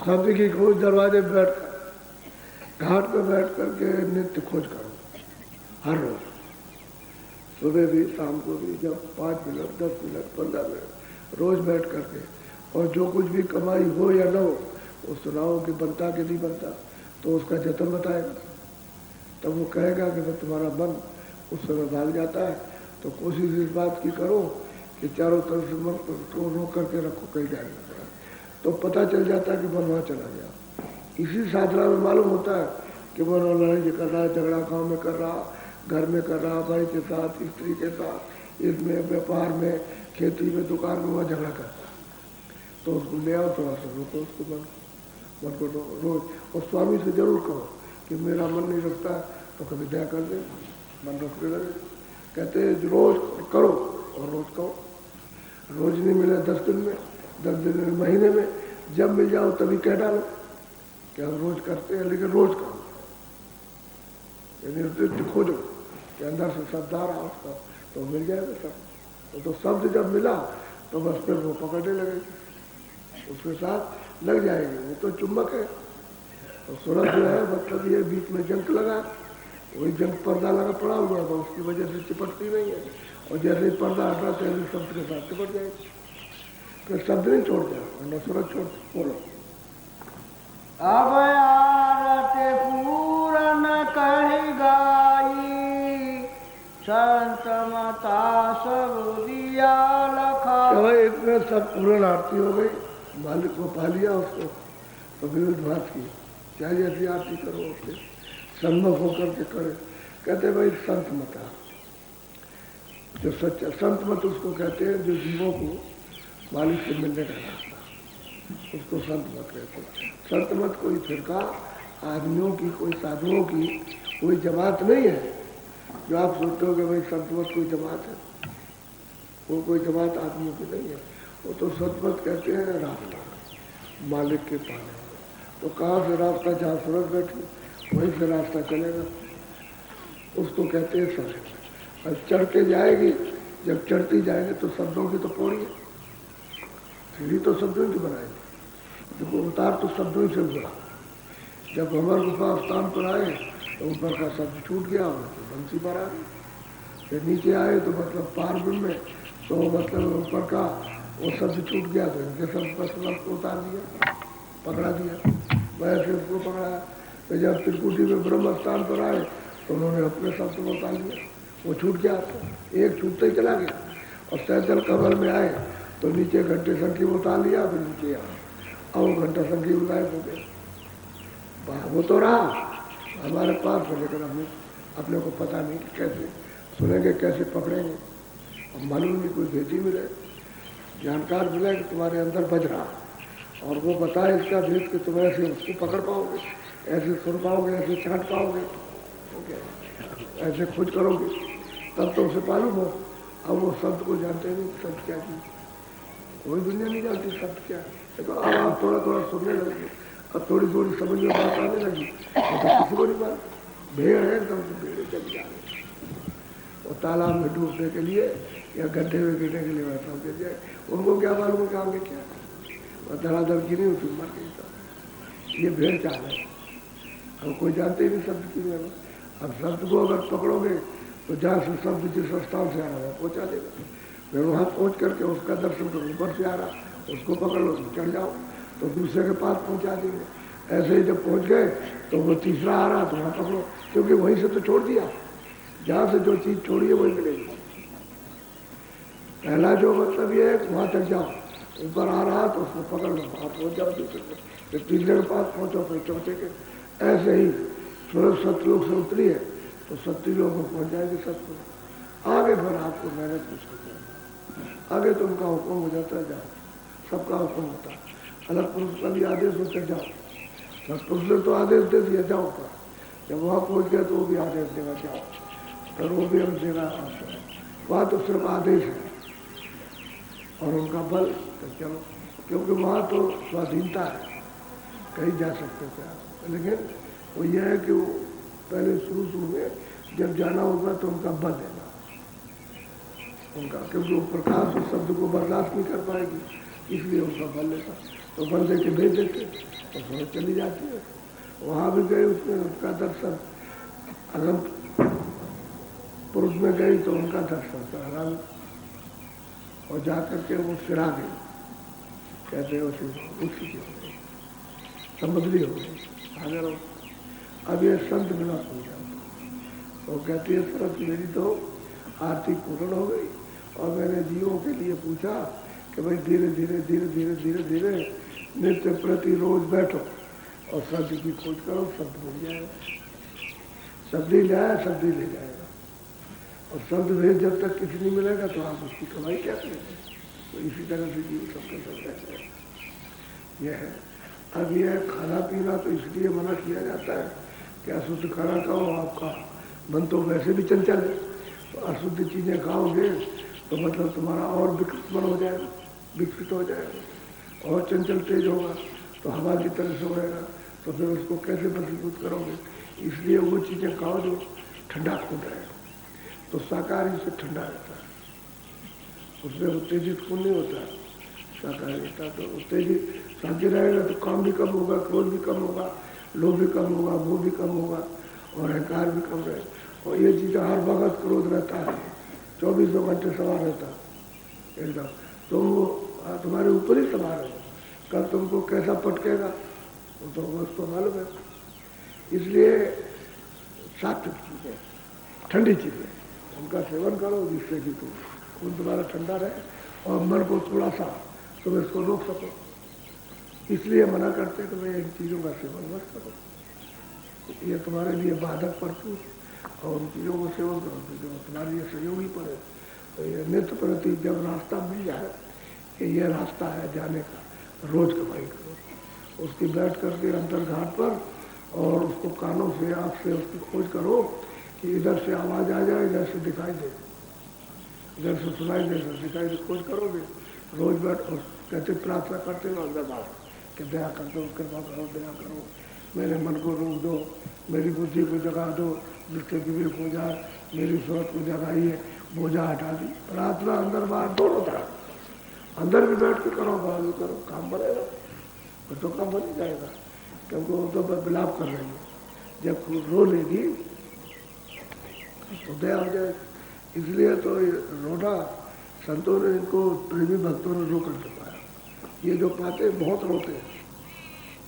शब्द की खोज दरवाजे पे बैठ कर घाट पे बैठ करके नित्य खोज करो। हर रोज सुबह भी शाम को भी, जब 5 मिनट 10 मिनट 15 मिनट रोज बैठ करके, और जो कुछ भी कमाई हो या न हो वो सुनाओ कि बनता कि नहीं बनता, तो उसका जतन बताएगा। तब वो कहेगा कि मैं तुम्हारा मन उस समय भाग जाता है तो कोशिश इस बात की करो कि चारों तरफ से मन को रोक करके रखो, कहीं जाए ना पड़ा। तो पता चल जाता है कि मन वहाँ चला गया। इसी साधना में मालूम होता है कि मन लड़ाई कर रहा, झगड़ा गाँव में कर रहा, घर में कर रहा, भाई के साथ, स्त्री के साथ, इसमें व्यापार में, खेती में, दुकान में, वहाँ झगड़ा करता है। तो उसको ले आओ, थोड़ा सा रोको उसको, मन को रोज। और स्वामी से जरूर कहो कि मेरा मन नहीं रखता तो कभी दया कर दे, मन रखने लगे। कहते हैं रोज करो और रोज कहो। रोज नहीं मिले 10 दिन में, 10 दिन में, महीने में, जब मिल जाओ तभी कह डालो कि हम रोज करते हैं, लेकिन रोज करो। यानी खोजो कि अंदर से शब्द आ रहा उसका तो मिल जाएगा सब। तो शब्द जब मिला तो बस फिर वो पकड़ने लगेगी, उसके साथ लग जाएगी। वो तो चुम्बक है। और सूरत जो है मतलब ये बीच में जंक लगा, वही जंक पर्दा लगा पड़ा हुआ था, उसकी वजह से चिपटती नहीं है। और जैसे ही पर्दा हटा तैसे शब्द के साथ चिपट जाएगी, फिर शब्द नहीं छोड़ता वरना सूरत छोड़। बोलो। अब आरते पूरन कही गाई, संत मता सब दिया लखा। इतने सब पूर्ण आरती हो गई, मालिक को पा लिया उसको, तो विरोध बात की क्या जैसी आरती करो उसके सम्मुख होकर के करे। कहते भाई संत मता, जो सच्चा संत मत उसको कहते हैं जो जीवों को मालिक से मिलने का रास्ता, उसको संत मत कहते हैं। संत मत कोई फिरका, आदमियों की, कोई साधुओं की कोई जमात नहीं है जो आप सोचते हो कि भाई संत मत कोई जमात है। वो कोई जमात आदमियों की नहीं है। वो तो संत मत कहते हैं रास्ता मालिक के पाने। तो कहाँ से रास्ता, जहाँ सूरत बैठी वहीं से रास्ता चलेगा, उसको कहते हैं संत। और चढ़ के जाएगी जब चढ़ती जाएंगे तो शब्दों की तो पौड़ी है, सीढ़ी तो शब्दों की बनाएंगे, जब उतार तो शब्दों से उतरा। जब भंवर गुफा स्थान पर आए तो ऊपर का शब्द छूट गया और तो बंसी पर आ गई। फिर नीचे आए तो मतलब पार में तो मतलब ऊपर का वो शब्द छूट गया तो इनके शब्द पर शब्द उतार दिया, पकड़ा दिया, वैसे उसको पकड़ा। फिर जब त्रिकुटी में ब्रह्म स्थान पर आए तो उन्होंने अपने शब्द को उतार दिया, वो छूट गया, तो एक छूटते ही चला गया। और सैजल कमर में आए तो नीचे घंटे संख्या उतार लिया, फिर नीचे आया और घंटा संख्या गायब हो गया। वो तो रहा हमारे पास, लेकिन हमें अपने को पता नहीं कि कैसे सुनेंगे, कैसे पकड़ेंगे। और मालूम नहीं कोई भेदी मिले, जानकार मिले कि तुम्हारे अंदर बज रहा और वो बताए इसका भेद कि तुम ऐसे उसको पकड़ पाओगे, ऐसे सुन पाओगे, ऐसे छांट पाओगे, ऐसे खोज करोगे, तब तो उसे मालूम हो। अब वो शब्द को जानते नहीं, शब्द क्या चीज, कोई दुनिया नहीं जानती शब्द क्या है। तो अब आप थोड़ा थोड़ा सुनने लगे, अब थोड़ी थोड़ी समझ में बात आने लगी, तो किसी को नहीं बात। भेड़ है एकदम से भेड़े चली जा रही, और तालाब में डूबने के लिए या गड्ढे में गिरने के लिए वैसा हो जाए, उनको क्या मालूम क्या आगे क्या, और धड़ाधड़ गिरी उसी मर गई। तो ये भेड़ चाल है, हम कोई जानते ही नहीं शब्द की में। अब शब्द को अगर पकड़ोगे तो जहाँ से शब्द जिस स्थान से आ रहा है पहुँचा देगा। फिर वहाँ पहुँच करके उसका दर्शन करो, ऊपर से आ रहा उसको पकड़ लो, चढ़ जाओ तो दूसरे के पास पहुँचा देंगे। ऐसे ही जब पहुँच गए तो वो तीसरा आ रहा तो वहाँ पकड़ो, क्योंकि वहीं से तो छोड़ दिया, जहाँ से जो चीज़ छोड़ी है वही मिलेगी। पहला जो मतलब ये है वहाँ तक जाओ, ऊपर आ रहा तो उसको पकड़ लो, वहाँ पहुँच जाओ दूसरे को, फिर तीसरे के पास पहुँचो, फिर चौथे के। ऐसे ही सूरज सतलोक से उतरी है तो सत्युलोक में पहुँच जाएगी सतपुर। आगे फिर आपको मेहनत कुछ करना, आगे तो उनका हुक्म हो जाता है, जाओ, सबका हुक्म होता है। अलग पुरुष का भी आदेश होता है, जाओ, सतपुरुष ने तो आदेश दे दिया जाओ पर, जब वहाँ पहुँच गए तो वो भी आदेश देगा जाओ, पर वो भी हम देगा। वहाँ तो सिर्फ आदेश है और उनका बल तो चलो, क्योंकि वहाँ तो स्वाधीनता है, कहीं जा सकते थे आप। लेकिन वो यह है कि वो पहले शुरू में जब जाना होगा तो उनका बल देना उनका, क्योंकि वो प्रकाश उस शब्द को बर्दाश्त नहीं कर पाएगी, इसलिए उनका बल लेता। तो बल दे के भेज देते तो समझ चली जाती है। वहाँ भी गए, उसमें उसका दर्शन अनंत पुरुष में गई तो उनका दर्शन कराना, और जा करके वो सिरा गई, कहते हैं उसी की हो गई, समुद्री हो गई। अगर अब ये संत बिना पूछा तो कहती है सरत मेरी तो आरती पूर्ण हो गई, और मैंने जीवों के लिए पूछा कि भाई धीरे धीरे धीरे धीरे धीरे धीरे नित्य प्रति रोज बैठो और शब्द की खोज करो, शब्द मिल जाएगा, शब्द ही जाए शब्द ही ले जाएगा। और शब्द भेद जब तक किसी नहीं मिलेगा तो आप उसकी कमाई क्या करेंगे। तो इसी तरह से जीव सबका सब है। यह है। अब यह खाना पीना तो इसलिए मना किया जाता है कि अशुद्ध खाना खाओ, आपका मन तो वैसे भी चंचल है, तो अशुद्ध चीज़ें खाओगे तो मतलब तुम्हारा और विकसित मन हो जाएगा, विकसित हो जाएगा और चंचल तेज होगा, तो हवा की तरह से उड़ेगा, तो फिर उसको कैसे बसीभूत करोगे। इसलिए वो चीज़ें खाओ जो ठंडा खून रहेगा, तो शाकाहारी से ठंडा रहता है, उससे उत्तेजित खून नहीं होता है शाकाहारी का। तो उत्तेजित शांति रहेगा तो काम भी कम होगा, क्रोध भी कम होगा, लोभ भी कम होगा, मोह भी कम होगा और अहंकार भी कम रहेगा। और ये चीज़ें हर वक्त क्रोध रहता है, 24 घंटे सवार रहता है एकदम, तो वो तुम्हारे ऊपर ही सवार है, कब तुमको कैसा पटकेगा वो तो उसको मालूम है। इसलिए सात्विक चीज़ें, ठंडी चीज़ें उनका सेवन करो जिससे कि तुम खून तुम्हारा ठंडा रहे और मन को थोड़ा सा तुम इसको रोक सको। इसलिए मना करते हैं कि भाई इन चीज़ों का सेवन मत करो, ये तुम्हारे लिए बाधक पड़ती, और उन चीज़ों को सेवन करो तो जो तुम्हारे लिए सहयोगी पड़े। तो ये नित्य प्रति जब रास्ता मिल जाए कि ये रास्ता है जाने का, रोज कमाई करो, उसकी बैठ करके अंतर घाट पर और उसको कानों से आँख से उसकी खोज करो कि इधर से आवाज़ आ जाए, इधर से दिखाई दे, इधर से सुनाई दे, इधर दिखाई दे, खोज करोगे रोज बैठ। और कहते प्रार्थना करते हो अंदर बाहर कि दया कर दो, कृपा करो, दया करो, मेरे मन को रोक दो, मेरी बुद्धि को जगा दो, जिससे विवेक हो जाए, मेरी सोच को जगाइए, बोझा हटा दी। प्रार्थना अंदर बाहर दोनों तरफ, अंदर भी बैठ के करो, बाहर भी करो, काम बनेगा। तो काम बन ही जाएगा, क्योंकि वो तो विलाप कर रही है। जब रो लेगी तो दया हो जाएगी। इसलिए तो ये रोना संतों ने, इनको प्रेमी भक्तों ने रो कर पाया। ये जो पाते बहुत रोते हैं,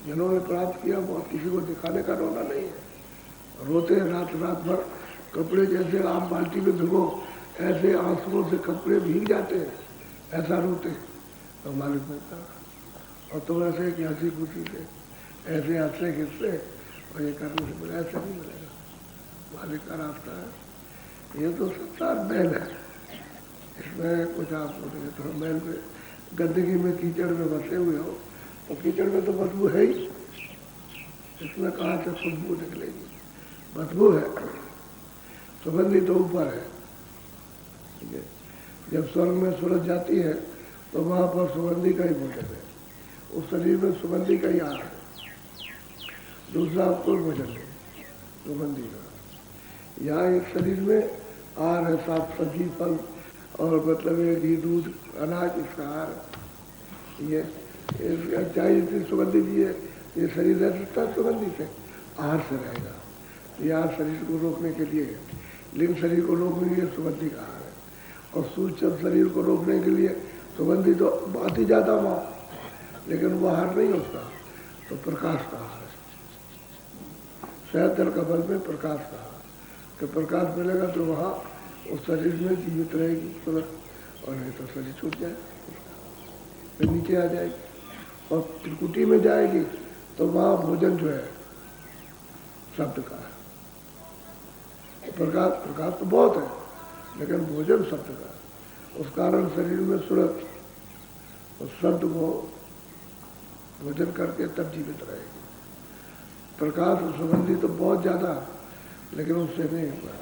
जिन्होंने प्राप्त किया बहुत, किसी को दिखाने का रोना नहीं है। रोते हैं रात रात भर, कपड़े जैसे आप बाल्टी में भिगो ऐसे आंसुओं से कपड़े भीग जाते हैं, ऐसा रोते हैं। तो मालिक मिलता, और तुम ऐसे कि हंसी खुशी से ऐसे हंसते खिंचते और ये करने से मिला, ऐसा नहीं मिलेगा। मालिक का रास्ता है। ये तो संसार मैल है, इसमें कुछ आप बोलेंगे तो मैल में, गंदगी में, कीचड़ में बसे हुए हो, तो कीचड़ में तो बदबू है ही, इसमें कहाँ से खुशबू निकलेगी? बदबू है। सुगंधी तो ऊपर है, ठीक है। जब स्वर्ग में सूरज जाती है तो वहाँ पर सुगंधी का ही भोजन है, उस शरीर में सुगंधी का ही आहार है, दूसरा कोई भोजन नहीं सुगंधी का। यहाँ एक शरीर में आहार है, साग सब्जी फल और मतलब ये घी दूध अनाज, इसका आहार है। ये चाहे इतनी सुगंधी दी है, ये शरीर रह सकता है सुगंधी से, आहार से रहेगा। ये आहार शरीर को रोकने के लिए है, लिंग शरीर को रोकने के लिए सुगंधी का आहार है, और सूक्ष्म शरीर को रोकने के लिए सुगंधी तो बात ही ज़्यादा वहाँ, लेकिन वो आहार नहीं होता, तो प्रकाश का आहार है। सहजल कमल में प्रकाश का आहार, कि प्रकाश मिलेगा तो वहाँ उस शरीर में जीवित रहेगी सूरज, और नहीं तो शरीर छूट जाए, फिर नीचे आ जाएगी। और त्रिकुटी में जाएगी तो वहाँ भोजन जो है शब्द का है। प्रकाश प्रकाश तो बहुत है, लेकिन भोजन शब्द का है। उस कारण शरीर में सूरज उस शब्द को भोजन करके तब जीवित रहेगी। प्रकाश और सुगंधी तो बहुत ज़्यादा, लेकिन उससे नहीं हुआ।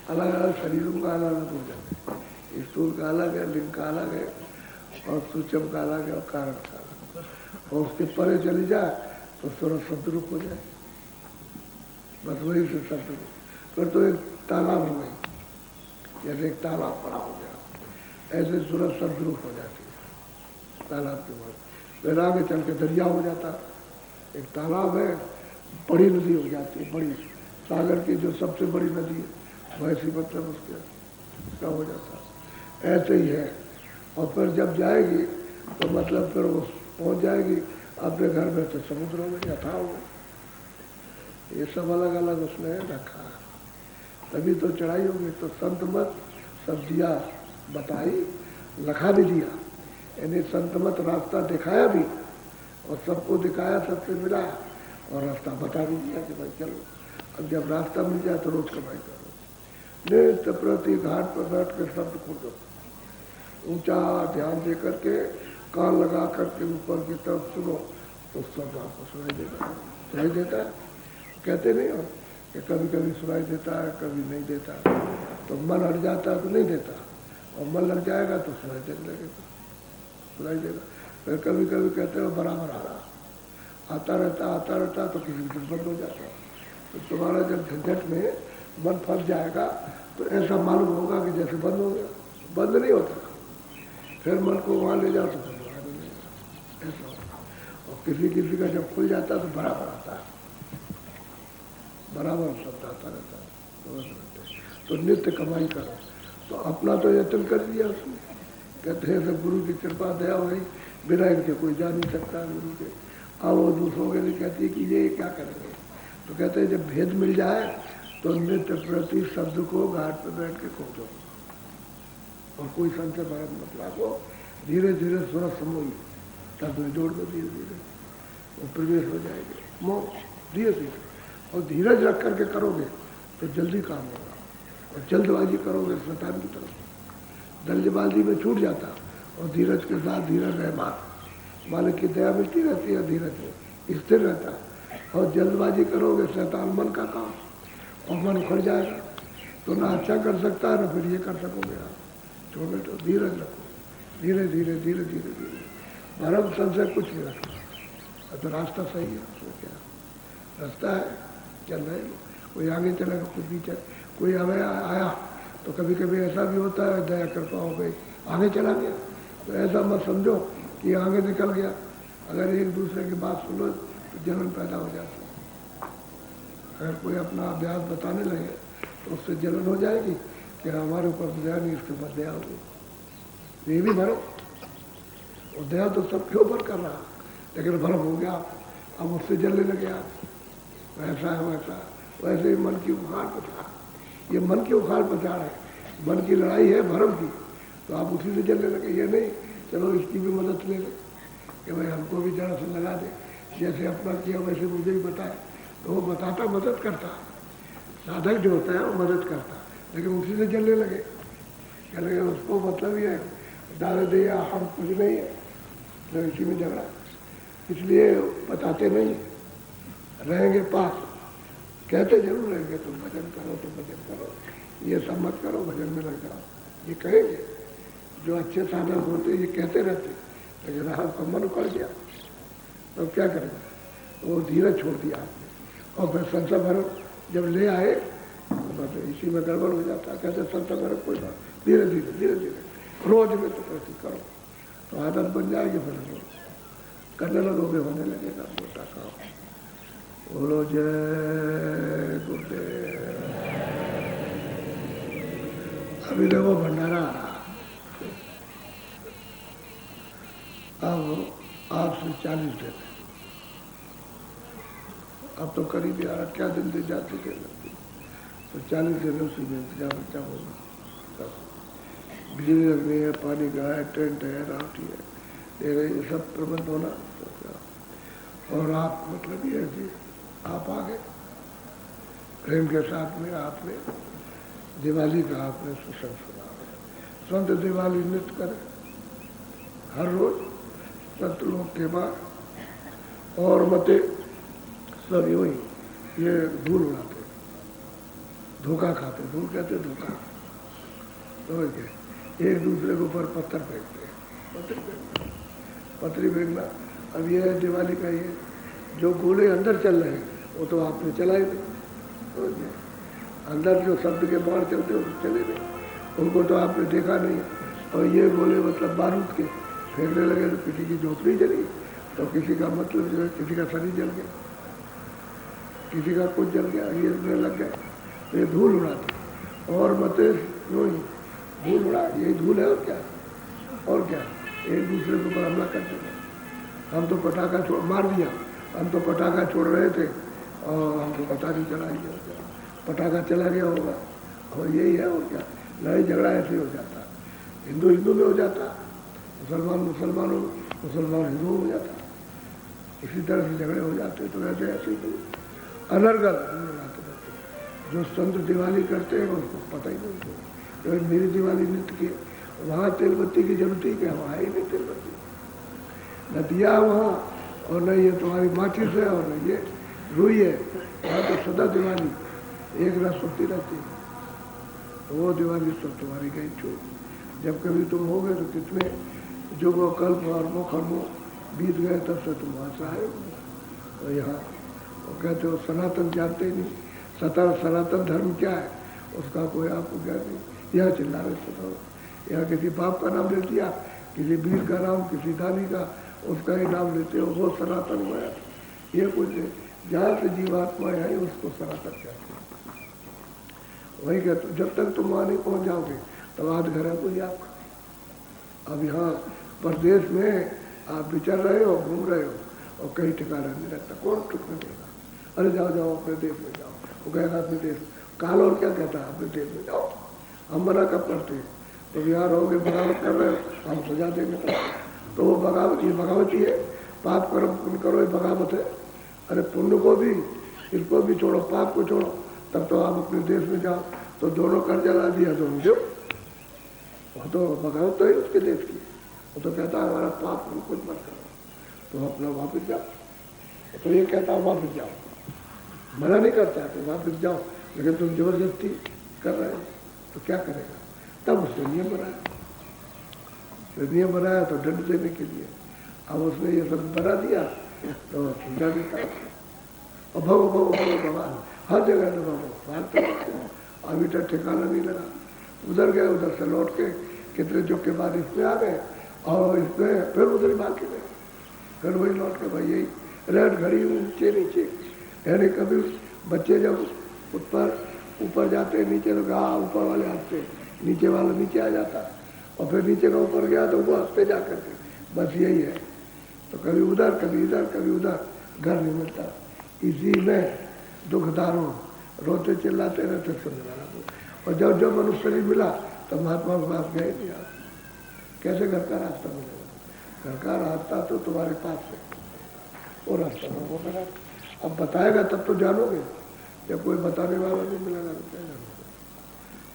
अलग अलग शरीरों का अलग अलग भोजन है, स्थूल का अलग है, लिंग का अलग है, और सूक्ष्म का अलग है, और कारण का अलग। और उसके परे चली जाए तो सूरज शब्द रूप हो जाए, बस वही से शब्द रूप। फिर तो एक तालाब हो गई, जैसे एक तालाब बड़ा हो गया, ऐसे सूरज शब्द रूप हो जाती है तालाब के बाद। फिर आगे चल के दरिया हो जाता, एक तालाब है, बड़ी नदी हो जाती है, बड़ी सागर की जो सबसे बड़ी नदी है वैसी, मतलब उसका हो जाता। ऐसे ही है। और फिर जब जाएगी तो मतलब फिर वो पहुँच जाएगी अपने घर में, तो समुद्र में यथा हो। ये सब अलग अलग उसने रखा, तभी तो चढ़ाई होगी। तो संत मत सब दिया बताई, लखा भी दिया, यानी संत मत रास्ता दिखाया भी, और सबको दिखाया, सबसे मिला, और रास्ता बता भी दिया कि भाई चलो। अब जब रास्ता मिल जाए तो रोज कमाई करो, नित्य प्रति घाट पर बैठ कर शब्द खोजो, ऊंचा ध्यान दे करके, कान लगा करके ऊपर की तरफ सुनो, तो शब्द आपको सुनाई देता है। सुनाई देता है, कहते नहीं हो कि कभी कभी सुनाई देता है, कभी नहीं देता। तो मन हट जाता है तो नहीं देता, और मन लग जाएगा तो सुनाई देने लगेगा, सुनाई देगा। फिर कभी कभी कहते हो बराबर आ रहा, आता रहता तो किसी दिन बंद हो जाता। तो तुम्हारा जब झंझट में मन फंस जाएगा तो ऐसा मालूम होगा कि जैसे बंद हो गया, बंद नहीं होता। फिर मन को वहाँ ले जाओ तो बंद वहाँ नहीं लेगा, ऐसा होता। और किसी का जब खुल जाता है तो बराबर आता है, बराबर शब्द आता रहता है। तो नित्य कमाई करो। तो अपना तो यत्न कर दिया उसने, कहते हैं सब गुरु की कृपा दया हुई, बिना इनके कोई जा नहीं सकता गुरु के। अब वो दूसरों के लिए कहती है कि ये क्या करेंगे, तो कहते हैं जब भेद मिल जाए तो नित्य प्रति शब्द को घाट पर बैठ के खोजो, और कोई संशय भारत मत लागो। धीरे धीरे सूरज समूही शब्द में जोड़ दो, धीरे धीरे वो प्रवेश हो जाएंगे मोक्ष, धीरे धीरे। और धीरज रख करके करोगे तो जल्दी काम होगा, और जल्दबाजी करोगे शैतान की तरफ। जल्दबाजी में छूट जाता, और धीरज के साथ धीरज है मालिक की दया मिलती रहती है, धीरज में स्थिर रहता है। और जल्दबाजी करोगे शैतान मन का काम, और मन उखड़ जाएगा, तो ना अच्छा कर सकता है ना फिर ये कर सकोगे आप। छोड़ो तो धीरज रखो, धीरे धीरे धीरे धीरे धीरे, भरम संशय कुछ नहीं रखना। तो रास्ता सही है, उसमें क्या रास्ता है, चल रहे कोई आगे चलेगा, कोई पीछे, कोई हमें आया तो कभी कभी ऐसा भी होता है दया कृपा हो गई आगे चला गया, तो ऐसा मत समझो कि आगे निकल गया। अगर एक दूसरे की बात सुनो तो जलन पैदा हो जाती है। अगर कोई अपना अभ्यास बताने लगे तो उससे जलन हो जाएगी कि हमारे ऊपर दया नहीं, इसके ऊपर दया होगी। ये भी भरम, और दया तो सबके ऊपर कर रहा, लेकिन भरम हो गया, अब उससे जलने लगे आप, वैसा है वैसा। वैसे ही मन की उखाड़ पछाड़, ये मन की उखाड़ पछाड़ है, मन की लड़ाई है भरम की, तो आप उसी से जलने लगे। ये नहीं चलो इसकी भी मदद ले लें कि भाई हमको भी जरा से लगा दे, जैसे अपना किया वैसे मुझे भी बताए, तो वो बताता मदद करता, साधक जो होता है वो मदद करता, लेकिन उसी से जलने लगे। कह लगे उसको मतलब ही है डाल दिया, हम कुछ नहीं है, तो इसी में झगड़ा, इसलिए बताते नहीं, रहेंगे पास, कहते जरूर रहेंगे तुम भजन करो, तुम भजन करो, ये सब मत करो, भजन में लग जाओ, ये कहेंगे। जो अच्छे साधक होते ये कहते रहते, लेकिन आपका मन उकड़ गया तो क्या करेंगे, वो धीरज छोड़ दिया आपने, और फिर संत भरम जब ले आए तो बस इसी में गड़बड़ हो जाता। कहते संत भरम कोई बात, धीरे धीरे धीरे धीरे रोज में तो कैसे करो, तो आदत बन जाएगी, फिर करने लगोगे, होने लगेगा मोटा काम। बोलो जय गुरुदेव। अभी देखो भंडारा, अब आज से 40 दिन, अब तो करीब यार क्या दिन दे जाते थे, तो 40 दिन उसी में इंतजाम अच्छा होगा। बिजली लगनी है, पानी का है, टेंट है, रावटी है, ये सब प्रबंध होना। तो और आप मतलब ये है कि आप आ गए प्रेम के साथ में, आपने दिवाली का आपने सुसंग सुना, संत दिवाली नृत्य करें हर रोज संत लोग के बाद, और मते सब यूँ ही ये धूल उड़ाते, धोखा खाते, धूल कहते धोखा, तो एक दूसरे के ऊपर पत्थर फेंकते, पत्थरी फेंकना। अब ये है दिवाली का, ये जो गोले अंदर चल रहे हैं वो तो आपने चलाए नहीं, अंदर जो शब्द के बाढ़ चलते वो चले नहीं, उनको तो आपने देखा नहीं। और ये गोले मतलब बारूद के फेंकने लगे तो किसी की झोपड़ी जली, तो किसी का मतलब जो है किसी का शरीर जल गया, किसी का कुछ जल गया, ये लग गया, तो ये धूल उड़ाते। और मते जो ही धूल उड़ा, यही धूल है और क्या, और क्या, एक दूसरे के ऊपर हमला करते हैं। हम तो पटाखा छोड़ मार दिया, हम तो पटाखा छोड़ रहे थे और हमको पता नहीं चला, पटाखा चला गया होगा, और यही है और क्या, लड़ाई झगड़ा ऐसे हो जाता, हिंदू हिंदू में हो जाता, मुसलमान मुसलमानों, मुसलमान हिंदू हो जाता, इसी तरह से झगड़े हो जाते। तो ऐसे ऐसे ही अनर्गल जो संत दिवाली करते हैं उसको पता ही नहीं, तो मेरी दिवाली नृत्य की, वहाँ तेल बत्ती की जरूरत ही क्या, वहाँ ही नहीं तेल बत्ती, न दिया वहाँ, और न ये तुम्हारी माचिस है, और न ये रुई है, वहाँ तो सदा दिवाली एक रस होती रहती है, तो वो दिवाली सब तुम्हारी गई छूट। जब कभी तुम हो गए तो कितने जो वो कल्प और मुखर्मो बीत गए, तब से तुम वहाँ से आए हो। और यहाँ वो कहते हो सनातन जानते ही नहीं, सनातन धर्म क्या है उसका कोई आपको क्या नहीं, यहाँ चिल्ला रहे सताओ, यहाँ किसी बाप का नाम ले दिया, किसी वीर का नाम, किसी दानी का, उसका ही नाम लेते हो, वो सनातन हुआ। ये कुछ जहाँ से जीवात्मा है उसको सनातन कहते हैं। वही कहते हो, जब तक तुम वहाँ नहीं पहुँच जाओगे तब आज घर है कोई आपका। अब यहाँ प्रदेश में आप विचर रहे हो, घूम रहे हो, और कहीं ठिकाना नहीं रहता, कौन ठिकाना देगा, अरे जाओ जाओ अपने देश में जाओ, वो कहेगा अपने देश में, काल और क्या कहता है अपने देश में जाओ, हम मना कब करते हैं, तो बिहार रहोगे बगावत कर रहे हो, हम सजा देंगे, तो वो बगावत, ये बगावत ही है, पाप कर्म पुण्य करो, ये बगावत है। अरे पुण्य को भी, इसको भी छोड़ो, पाप को छोड़ो, तब तो आप अपने देश में जाओ, तो दोनों कर जला दिया दोनों जो, वो तो बगावत तो है उसके देश की, वो तो कहता है हमारा पाप कुछ मत करो, तो अपना वापस जाओ, तो ये कहता है वापस जाओ, मना नहीं करता है तो वापस जाओ, लेकिन तुम जबरदस्ती कर रहे हो तो क्या करेगा। तब उसने नियम बनाया, तो नियम बनाया तो दंड देने के लिए, अब उसने ये सब बना दिया तो खींचा देता है, और भगो भगो भगो भगवान हर जगह तो भगो, अभी तक ठिकाना नहीं लगा, उधर गए, उधर से लौट के कितने चुप के बाद इसमें आ गए और इसमें फिर उधर ही भाग के गए, फिर वही लौट के भाई यही रेड घड़ी नीचे नीचे। यानी कभी बच्चे जब ऊपर जाते हैं नीचे तो हाँ ऊपर वाले हंसते, नीचे वाला नीचे आ जाता और फिर नीचे का ऊपर गया तो वो हंसते जा करके, बस यही है। तो कभी उधर कभी इधर कभी उधर, घर नहीं मिलता। इसी में दुखदारों रोते चिल्लाते रहते सुनने वाला को। और जब जब मनुष्य शरीर मिला तो महात्मा के पास गए नहीं आप, कैसे घर का रास्ता मिलेगा? घर का रास्ता तो तुम्हारे पास है, वो रास्ता तो वो मिला। अब बताएगा तब तो जानोगे, जब कोई बताने वाला नहीं मिलेगा तो क्या जानोगे?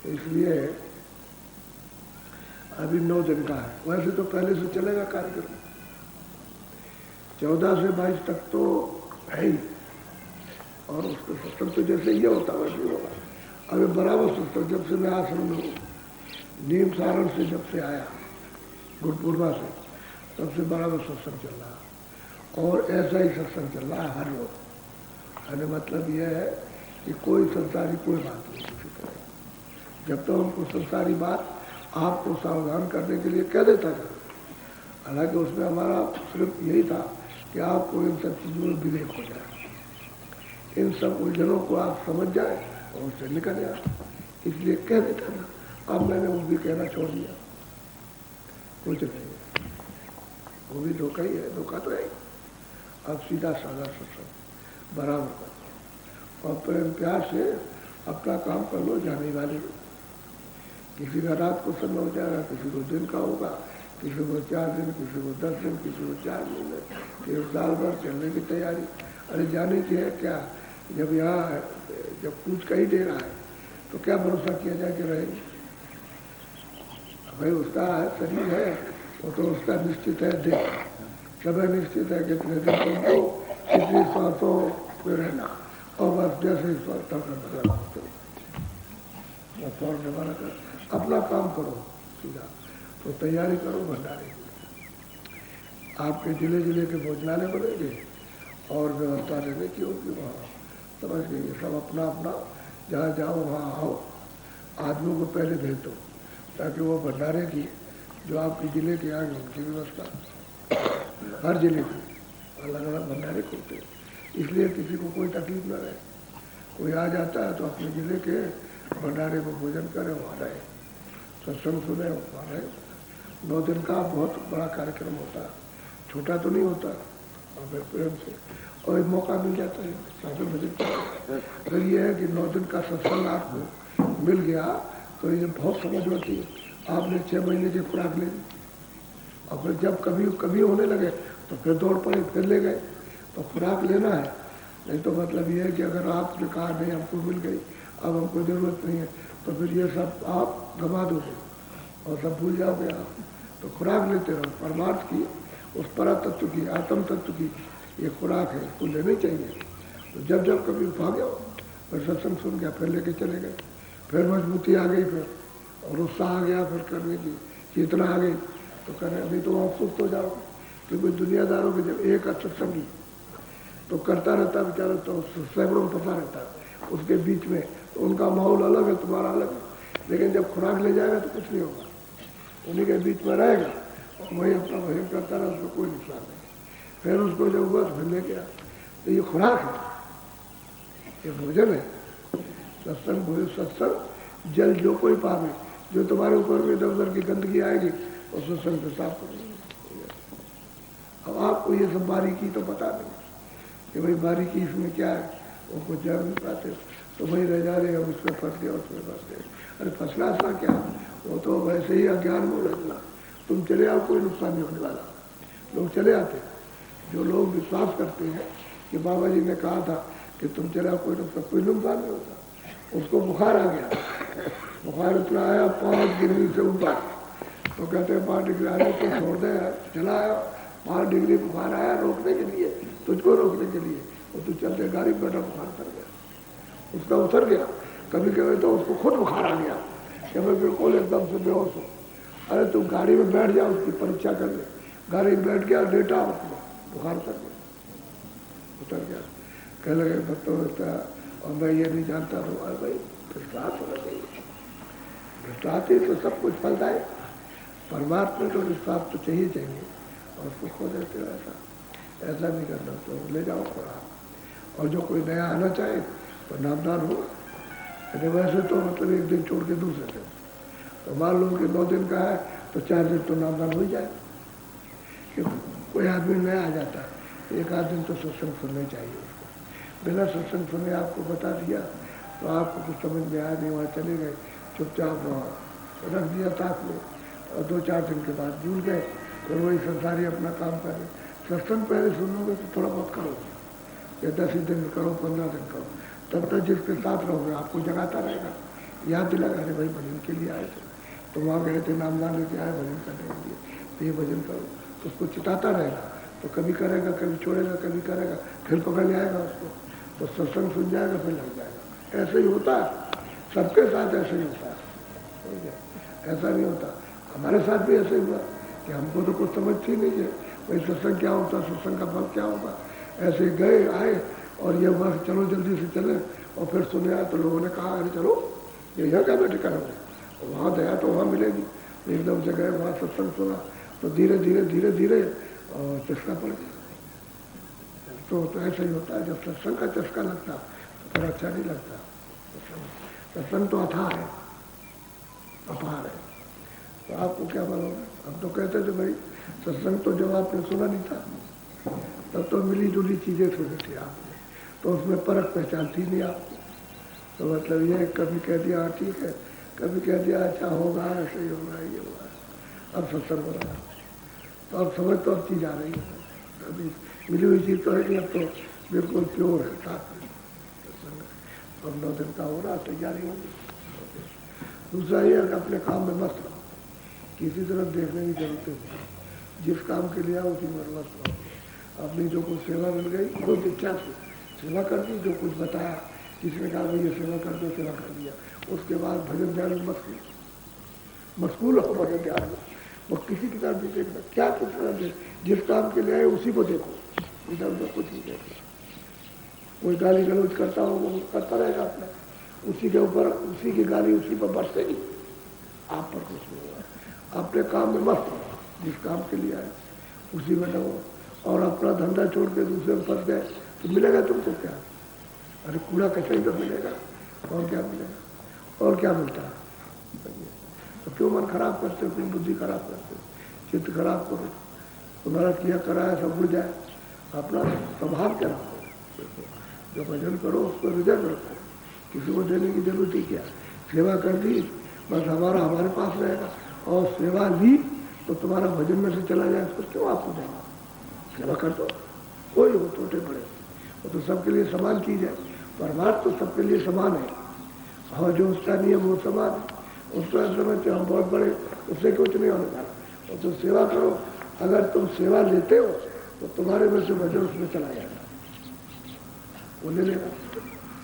तो इसलिए अभी 9 दिन का है, वैसे तो पहले से चलेगा कार्यक्रम, 14 से 22 तक तो है ही। और उसको सत्संग तो जैसे ये होता वैसे ही होगा। अभी बराबर सत्संग जब से मैं आश्रम में हूँ, नीम सारण से जब से आया गुरुपूर्णा से, तब से बराबर सत्संग चल रहा है। और ऐसा ही सत्संग चल रहा है हर रोज। यानी मतलब यह है कि कोई संसारी कोई बात नहीं किसी तरह। जब तो हमको संसारी बात आपको सावधान करने के लिए कह देता था, हालांकि उसमें हमारा सिर्फ यही था कि आपको इन सब चीज़ों में विवेक हो जाए, इन सब उलझनों को आप समझ जाए और उससे निकल जाए, इसलिए कह देता था। अब मैंने वो भी कहना छोड़ दिया, कुछ नहीं, वो भी धोखा ही है, धोखा तो है ही। अब सीधा साधा सत्संग बराबर कर और प्रेम प्यार से अपना काम कर लो, जाने वाले। किसी का रात को समय हो जाएगा, किसी को दिन का होगा, किसी को 4 दिन, किसी को 10 दिन, किसी को 4 महीने, फिर साल भर चलने की तैयारी। अरे जाने की है क्या? जब यहाँ जब कुछ कहीं दे रहा है तो क्या भरोसा किया जाए कि रहेंगे? भाई उसका शरीर है, वो तो उसका निश्चित है, देख समय निश्चित है, कितने दिन तुमको कितनी सांसों में रहना, और बस जैसे ही स्वास्थ्य का बदला होते कर अपना काम करो सीधा। तो तैयारी करो भंडारे की, आपके जिले जिले के भोजनालय बनेंगे और व्यवस्था रहने की होगी वहाँ, समझ गए? सब अपना अपना जहाँ जाओ वहाँ आओ, आदमियों को पहले भेज दो ताकि वो भंडारे की जो आपके जिले के आएंगे उनकी व्यवस्था, हर जिले की अलग अलग भंडारे खोलते हैं, इसलिए किसी को कोई तकलीफ न रहे। कोई आ जाता है तो अपने जिले के भंडारे को भोजन करे, वहाँ रहे, सत्संग सुने, वहाँ रहे। 9 दिन का बहुत बड़ा कार्यक्रम होता है, छोटा तो नहीं होता, और फिर प्रेम से और एक मौका मिल जाता है साधन भजन। अगर ये है कि 9 दिन का सत्संग आपको मिल गया तो ये बहुत समझ होती है। आपने 6 महीने की खुराक ले ली और फिर जब कभी होने लगे तो फिर दौड़ पड़े, फिर ले गए। तो खुराक लेना है, नहीं तो मतलब ये है कि अगर आपने कहा नहीं हमको मिल गई, अब हमको ज़रूरत नहीं है, तो फिर ये सब आप गंवा दोगे और सब भूल जाओगे आप। तो खुराक लेते रहो, परमार्थ की, उस परा तत्व की, आत्म तत्व की ये खुराक है, इसको लेनी चाहिए। तो जब जब कभी भागे हो फिर सत्संग सुन गया, फिर लेके चले गए, फिर मजबूती आ गई, फिर और उत्साह आ गया, फिर करने की चेतना आ गई तो करें। अभी तो आप सुस्त हो जाओगे, क्योंकि दुनियादारों के जब एक सत्संगी तो करता रहता बेचारा, तो सैकड़ों फंसा रहता है उसके बीच में, तो उनका माहौल अलग है, तुम्हारा अलग है। लेकिन जब खुराक ले जाएगा तो कुछ नहीं होगा, उन्हीं के बीच में रहेगा और वही अपना भजन करता रहा, उसको कोई नुकसान नहीं। फिर उसको जब हुआ तो फिर लेके आ, तो ये खुराक है, ये भोजन है। सत्संग भोजन, सत्संग जल जो कोई पावे, जो तुम्हारे ऊपर में इधर उधर की गंदगी आएगी और सत्संग से साफ कर देंगे। अब आपको ये सब बारीकी तो बता देंगे कि भाई बारीकी इसमें क्या है, वो कुछ जान नहीं पाते, तो वही रह जा रहे हैं, उसमें फंस गया, उसमें फंस गए। अरे फंसना सा क्या, वो तो वैसे ही अज्ञान में उलझना। तुम चले आओ, कोई नुकसान नहीं होने वाला, लोग चले आते। जो लोग विश्वास करते हैं कि बाबा जी ने कहा था कि तुम चले आओ, कोई नुकसान नहीं होता। उसको बुखार आ गया, बुखार इतना आया 5 डिग्री से ऊपर, तो कहते हैं 5 डिग्री आया तो छोड़ दे, चला आया 5 डिग्री बुखार आया रोकने के लिए, तुझको रोकने के लिए, और तू चलते गाड़ी में बैठा, बुखार उतर गया, उसका उतर गया। कभी कभी तो उसको खुद बुखार आ गया कि मैं बिल्कुल एकदम से बेहोश हो। अरे तू गाड़ी में बैठ जा, उसकी परीक्षा कर ले। गाड़ी में बैठ गया, लेटा, उसको बुखार उतर गया। कह लगे बच्चों और मैं ये नहीं जानता हूँ। अरे भाई फिर सांस होना चाहिए, निस्वार्थ ही तो सब कुछ फलता है। परमात्मा को निस्वार्थ तो चाहिए चाहिए और सुख को देते हो। ऐसा नहीं करना तो ले जाओ थोड़ा। और जो कोई नया आना चाहे तो नामदान होगा। यदि वैसे तो मतलब एक दिन छोड़ के दूसरे दिन, तो मान लो कि 9 दिन का है तो 4 दिन तो नामदान हो ही जाए। कि कोई आदमी नया आ जाता है, एक आध दिन तो सत्संग सुनने चाहिए उसको। बिना सत्संग सुने आपको बता दिया तो आपको कुछ समझ में आया नहीं, वहाँ चले गए, चुपचाप वहाँ रख दिया ताक में, और 2-4 दिन के बाद भूल गए, और वही संसारी अपना काम कर रहे। सत्संग पहले सुनोगे तो थोड़ा बहुत करो, या 10 ही दिन करो, 15 दिन करो, तब तक जिसके साथ रहोगे आपको जगाता रहेगा, याद दिलाएगा, अरे भाई भजन के लिए आए थे, तो वहाँ गए थे, नामदान लेके आए भजन करने के लिए, तो ये भजन करो, तो उसको चिताता रहेगा। तो कभी करेगा, कभी छोड़ेगा, कभी करेगा, फिर पकड़ जाएगा उसको, तो सत्संग सुन जाएगा, फिर लग जाएगा। ऐसे ही होता है, सबके साथ ऐसे ही होता है, ऐसा नहीं होता। हमारे साथ भी ऐसे हुआ कि हमको तो कुछ समझ ही नहीं है भाई सत्संग क्या होता, सत्संग का फल क्या होगा। ऐसे गए आए और ये वहाँ चलो जल्दी से चले, और फिर सुने आए तो लोगों ने कहा अरे चलो ये यहाँ क्या बैठे करोगे, वहाँ गया तो वहाँ मिलेगी। एकदम से गए वहाँ सत्संग सुना तो धीरे धीरे धीरे धीरे चस्का पड़ गया। तो ऐसा ही होता है, जब सत्संग का चस्का लगता तो फिर अच्छा नहीं लगता। सत्संग तो अथाह है, अपार है। तो आपको क्या मालूम है, हम तो कहते थे भाई सत्संग तो जब आपने सुना नहीं था तब तो मिली जुली चीजें सुनी थी आपने, तो उसमें परख पहचान थी नहीं आपको। तो मतलब ये कभी कह दिया ठीक है, कभी कह दिया अच्छा होगा, ऐसे ही होगा, ये होगा, अब सत्संग हो रहा है, तो अब समझ तो अब चीज आ रही है। अभी मिली हुई चीज तो है कि अब तो बिल्कुल प्योर है साथ में सत्संग। अब 9 दिन का हो रहा, तैयारी होगी। दूसरा ये है कि अपने काम में मस्त रहो, किसी तरफ देखने की जरूरत नहीं, जिस काम के लिए उसी में मस्त रहो। अपनी जो कुछ सेवा मिल गई खुद इच्छा से सेवा कर दी, जो कुछ बताया किसी ने कहा भाई ये सेवा कर दो, सेवा कर दिया। उसके बाद भजन ध्यान में मशगूल हो, भजन ध्यान में वो किसी की तरफ भी देखना, क्या कुछ जिस काम के लिए आए उसी को देखो, इधर उधर कुछ नहीं देखना। कोई गाली गलौज करता हो वो करता रहेगा अपना, उसी के ऊपर उसी की गाली उसी पर बरसेगी, आप पर कुछ नहीं होगा। अपने काम में मस्त हो, जिस काम के लिए आए उसी में रहो। और अपना धंधा छोड़ के दूसरे में फंस गए तो मिलेगा तुमको क्या? अरे कूड़ा कचरा तो मिलेगा, और क्या मिलेगा, और क्या मिलता है? तो क्यों मन खराब करते हो, क्यों बुद्धि खराब करते हो, चित्त खराब करो, तुम्हारा किया कराया सब भूल जाए। अपना संभाल के रखो, जो भजन करो उसको हृदय में रखो, किसी को देने की जरूरत ही क्या। सेवा कर दी बस हमारा हमारे पास रहेगा, और सेवा ली तो तुम्हारा भजन में से चला जाए, उसको क्यों आप हो जाएगा। सेवा कर दो, कोई हो छोटे बड़े, वो तो सबके लिए समान चीज है। परमार्थ तो सबके लिए समान है, और जो उसका नियम वो समान है। उसको समझते हम बहुत बड़े, उससे कुछ नहीं होने वाला। और तो सेवा करो, अगर तुम सेवा लेते हो तो तुम्हारे में से भजन उसमें चला जाएगा, वो ले लेगा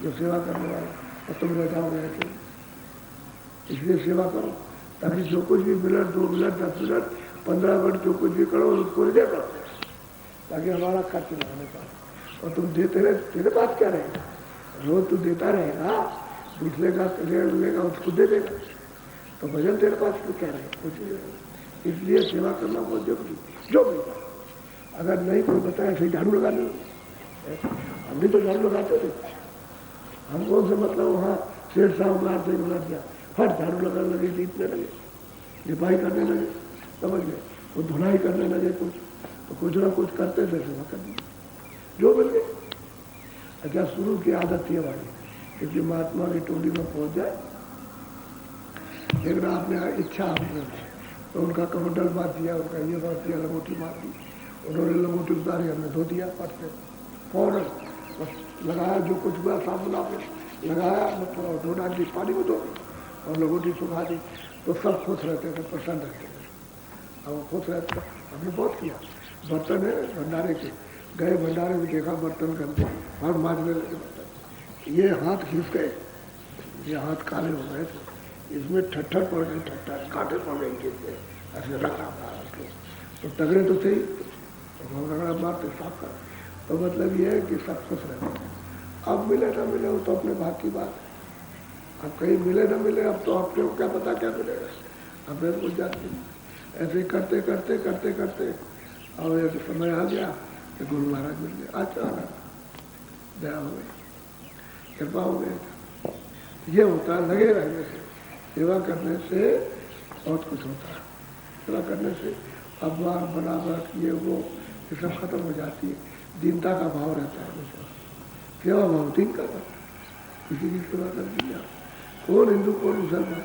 जो सेवा करने वाला, और तुम रह जाओगे ऐसे। इसलिए सेवा करो, ताकि जो कुछ भी मिनट 2 मिनट 10 मिनट 15 मिनट जो कुछ भी करो उसको हृदय करो, ताकि हमारा खर्च न होने पाए। और तुम देते रहे, तेरे पास क्या रहेगा, रोज तू देता रहेगा, दूसरे का कल्याण मिलेगा उसको दे देगा, तो भजन तेरे पास तो क्या रहेगा, कुछ नहीं रहेगा। इसलिए सेवा करना बहुत जरूरी, जो मिलता। अगर नहीं कोई बताया ऐसे झाड़ू लगा लो, हम भी तो झाड़ू लगाते थे, हम कौन से मतलब वहाँ सेठ साहब मार से लग गया, हर झाड़ू लगाने लगे, जीतने लगे, लिपाई करने लगे, समझ गए, वो धुलाई करने लगे, कुछ ना कुछ करते थे, सेवा करनी जो मिल गए। अच्छा शुरू की आदत थी हमारी, क्योंकि महात्मा की टोली में पहुंच जाए, लेकिन आपने इच्छा आपने तो उनका कमंडल मार दिया, उनका ये मार दिया, लंगोटी मार दी, उन्होंने लंगोटी उतारी, हमने धो दिया पट से, फौरन बस लगाया, जो कुछ हुआ साबुन आपने लगाया, मतलब धो डाल दी, पानी में धो और लंगोटी सुखा दी, तो सब खुश रहते थे, प्रसन्न रहते थे। अब खुश रहते हमने बहुत किया। बर्तन है भंडारे के, गए भंडारे में देखा बर्तन गंदे, हाथ मारने लगे बर्तन, ये हाथ घिस गए, ये हाथ काले हो गए थे, इसमें ठट्ठर पड़ गई, ठट्ठर कांटे पड़ गए इनके, ऐसे रगड़ा मारा तो तगड़े तो थे, तो हम रगड़ा मारते साफ कर। तो मतलब ये है कि सब खुश रहते हैं। अब मिले ना मिले वो तो अपने भाग की बात है, अब कहीं मिले न मिले, अब तो अपने को क्या पता क्या मिलेगा, अपने को जाती नहीं। ऐसे करते करते करते करते और एक समय आ गया कि गुरु महाराज मिल गए, अचानक दया हो गई, कृपा हो गई। ये होता है लगे रहने से, सेवा करने से बहुत कुछ होता है। सेवा करने से अपमान बनावट ये वो ये सब खत्म हो जाती है, दीनता का भाव रहता है हमेशा। सेवा भाव दीन का भाव, किसी की सेवा कर दी आप, कौन हिंदू कौन मुसलमान,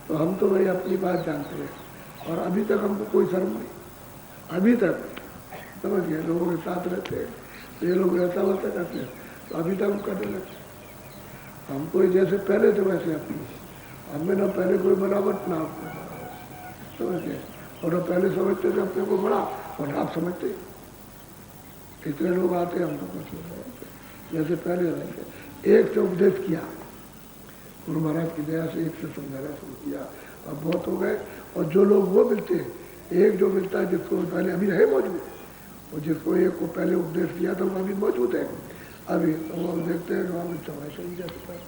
तो हम तो भाई अपनी बात जानते हैं और अभी तक हमको कोई शर्म नहीं, अभी तक समझ गए। लोगों के साथ रहते हैं तो ये लोग रहता वैसा करते हैं, तो अभी तक हम करने लगते। हमको जैसे पहले थे वैसे अपनी, हमें ना पहले कोई बनावट ना आपको समझ गए, और न पहले समझते थे अपने को बड़ा और आप समझते कितने लोग आते हैं, हम तो कुछ नहीं समझते जैसे पहले रहते। एक से उपदेश किया गुरु महाराज की दया से, एक से समझाना शुरू किया, अब बहुत हो गए। और जो लोग वो मिलते हैं, एक जो मिलता है जिसको पहले अभी रहे मौजूद, और जिसको एक को पहले उपदेश किया था वो अभी मौजूद है अभी, तो वो देखते हैं वहाँ में समय सही जाता है।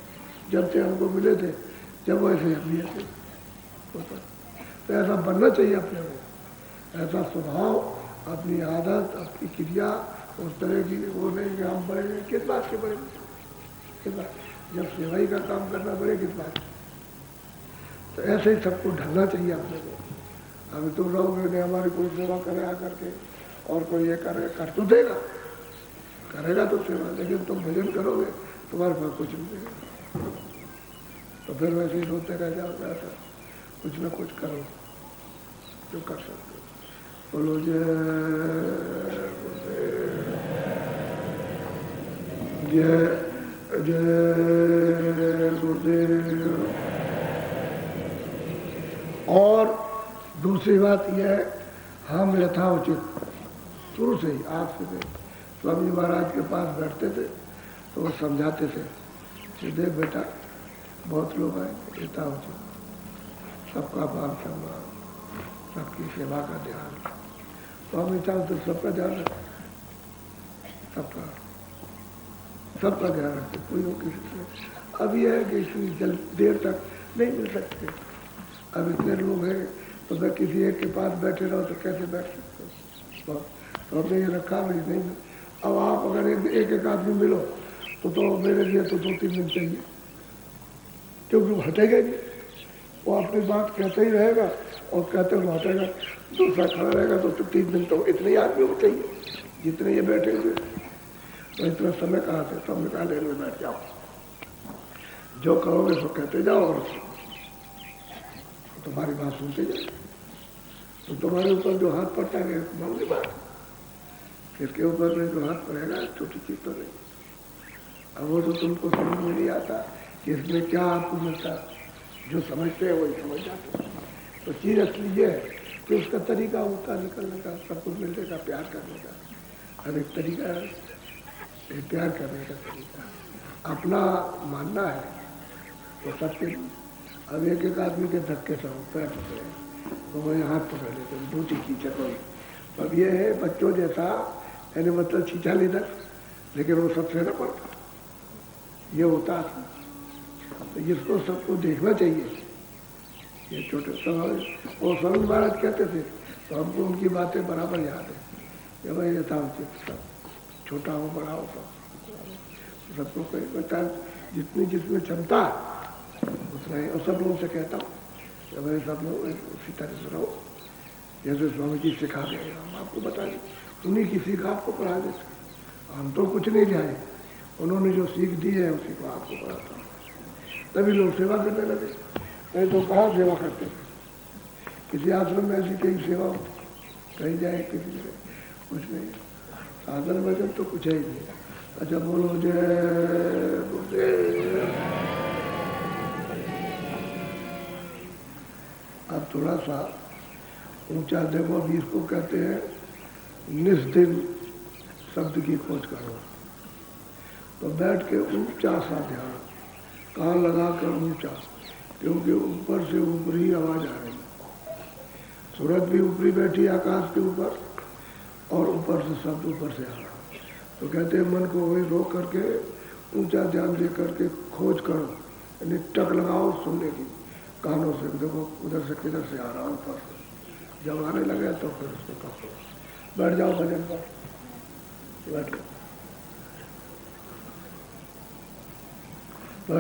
जब से हमको मिले थे जब वैसे अभी ऐसे होता, तो ऐसा बनना चाहिए अपने को, ऐसा स्वभाव, अपनी आदत, अपनी क्रिया उस तरह की वो नहीं कि हम बड़े किस बात के बड़े, किस बात, जब सेवाई का काम करना पड़े किस बात। तो ऐसे ही सबको ढलना चाहिए अपने को। अभी तुम रहोगे नहीं हमारी कोई सेवा करे आकर के और कोई ये करे, कर तो देगा, करेगा तो सेवा, लेकिन तुम भजन करोगे तुम्हारे पास कुछ नहीं देगा, तो फिर वैसे ही रोते रह जाओगे। ऐसा कुछ न कुछ करो जो कर सकते हो। बोलो जय जय जय गुरुदेव। और दूसरी बात यह है, हम यथाउचित शुरू से ही आज से स्वामी महाराज के पास बैठते थे तो वो समझाते थे कि देख बेटा बहुत लोग आए, यथाउचित सबका मान सम्मान, सबकी सेवा का ध्यान, तो हम चाहते तो सबका ध्यान रखें, सबका ध्यान रखें, कोई हो किसी से। अब यह है कि इतनी देर तक नहीं मिल सकते, अब इतने लोग हैं तो मैं किसी एक के पास बैठे रहो तो कैसे बैठ सकते हो, तो हमने ये रखा भाई नहीं। अब आप अगर एक आदमी मिलो तो मेरे लिए तो 2-3 दिन चाहिए, क्योंकि वो हटेगा नहीं, वो अपनी बात कहते ही रहेगा और कहते हुए हटेगा, दूसरा खड़ा रहेगा तो 3 दिन तो इतने आदमी को चाहिए जितने ये बैठे हुए, तो इतना समय कहाँ से, सब निकाले में बैठ जाओ, जो कहोगे सो कहते जाओ और तुम्हारी बात सुनते जाओ। तो तुम्हारे ऊपर जो हाथ पड़ता है मामूली बात, किसके ऊपर में जो हाथ पड़ेगा छोटी चीज तो नहीं। अब वो तो तुमको समझ में नहीं आता कि इसमें क्या आपको मिलता, जो समझते हैं वही समझ जाते। तो चीज असली ये है कि उसका तरीका होता निकलने का, सब कुछ मिलने का, प्यार करने का। अब एक तरीका है, एक प्यार करने का तरीका, अपना मानना है तो सबके। अब एक आदमी के धक्के से पैर पकड़े तो वही हाथ पकड़ लेते, दूसरी खींचे कोई। अब ये है बच्चों जैसा, यानी मतलब खींचा लेकर, लेकिन वो सबसे न पड़ता, ये होता है। तो इसको सबको देखना चाहिए, ये छोटे सब वो स्वामी महाराज कहते थे तो हमको उनकी बातें बराबर याद है कि भाई यथाउचित सब, छोटा हो बड़ा हो सब, सबको कोई बता जितनी जिसमें क्षमता उतना ही। और सब लोगों से कहता हूँ कि भाई सब लोग उसी तरह से रहो जैसे स्वामी जी सिखा गए, हम आपको बता दें, उन्हीं की सीख आपको पढ़ा देते, हम तो कुछ नहीं जाए, उन्होंने जो सीख दी है उसी को आपको पढ़ाता हूँ, तभी लोग सेवा करने लगे। नहीं तो कहाँ सेवा करते थे, किसी आश्रम में ऐसी कहीं सेवा होती, कहीं जाए किसी जगह कुछ नहीं, साधन भजन तो कुछ है ही नहीं। अच्छा बोलो जय गुरुदेव। अब थोड़ा सा ऊंचा देखो, अभी इसको कहते हैं निस्दिन शब्द की खोज करो, तो बैठ के ऊंचा सा ध्यान, कान लगा कर ऊंचा, क्योंकि ऊपर से ऊपरी आवाज आ रही, सूरज भी ऊपरी बैठी आकाश के ऊपर और ऊपर से शब्द ऊपर से आ रहा। तो कहते हैं मन को वही रोक करके ऊंचा ध्यान दे करके खोज करो, निटक लगाओ सुनने की, कानों से देखो उधर से किधर से आ रहा हूँ, ऊपर से जब आने लगे तो फिर उसको कहो बैठ जाओ भजन पर, बैठो।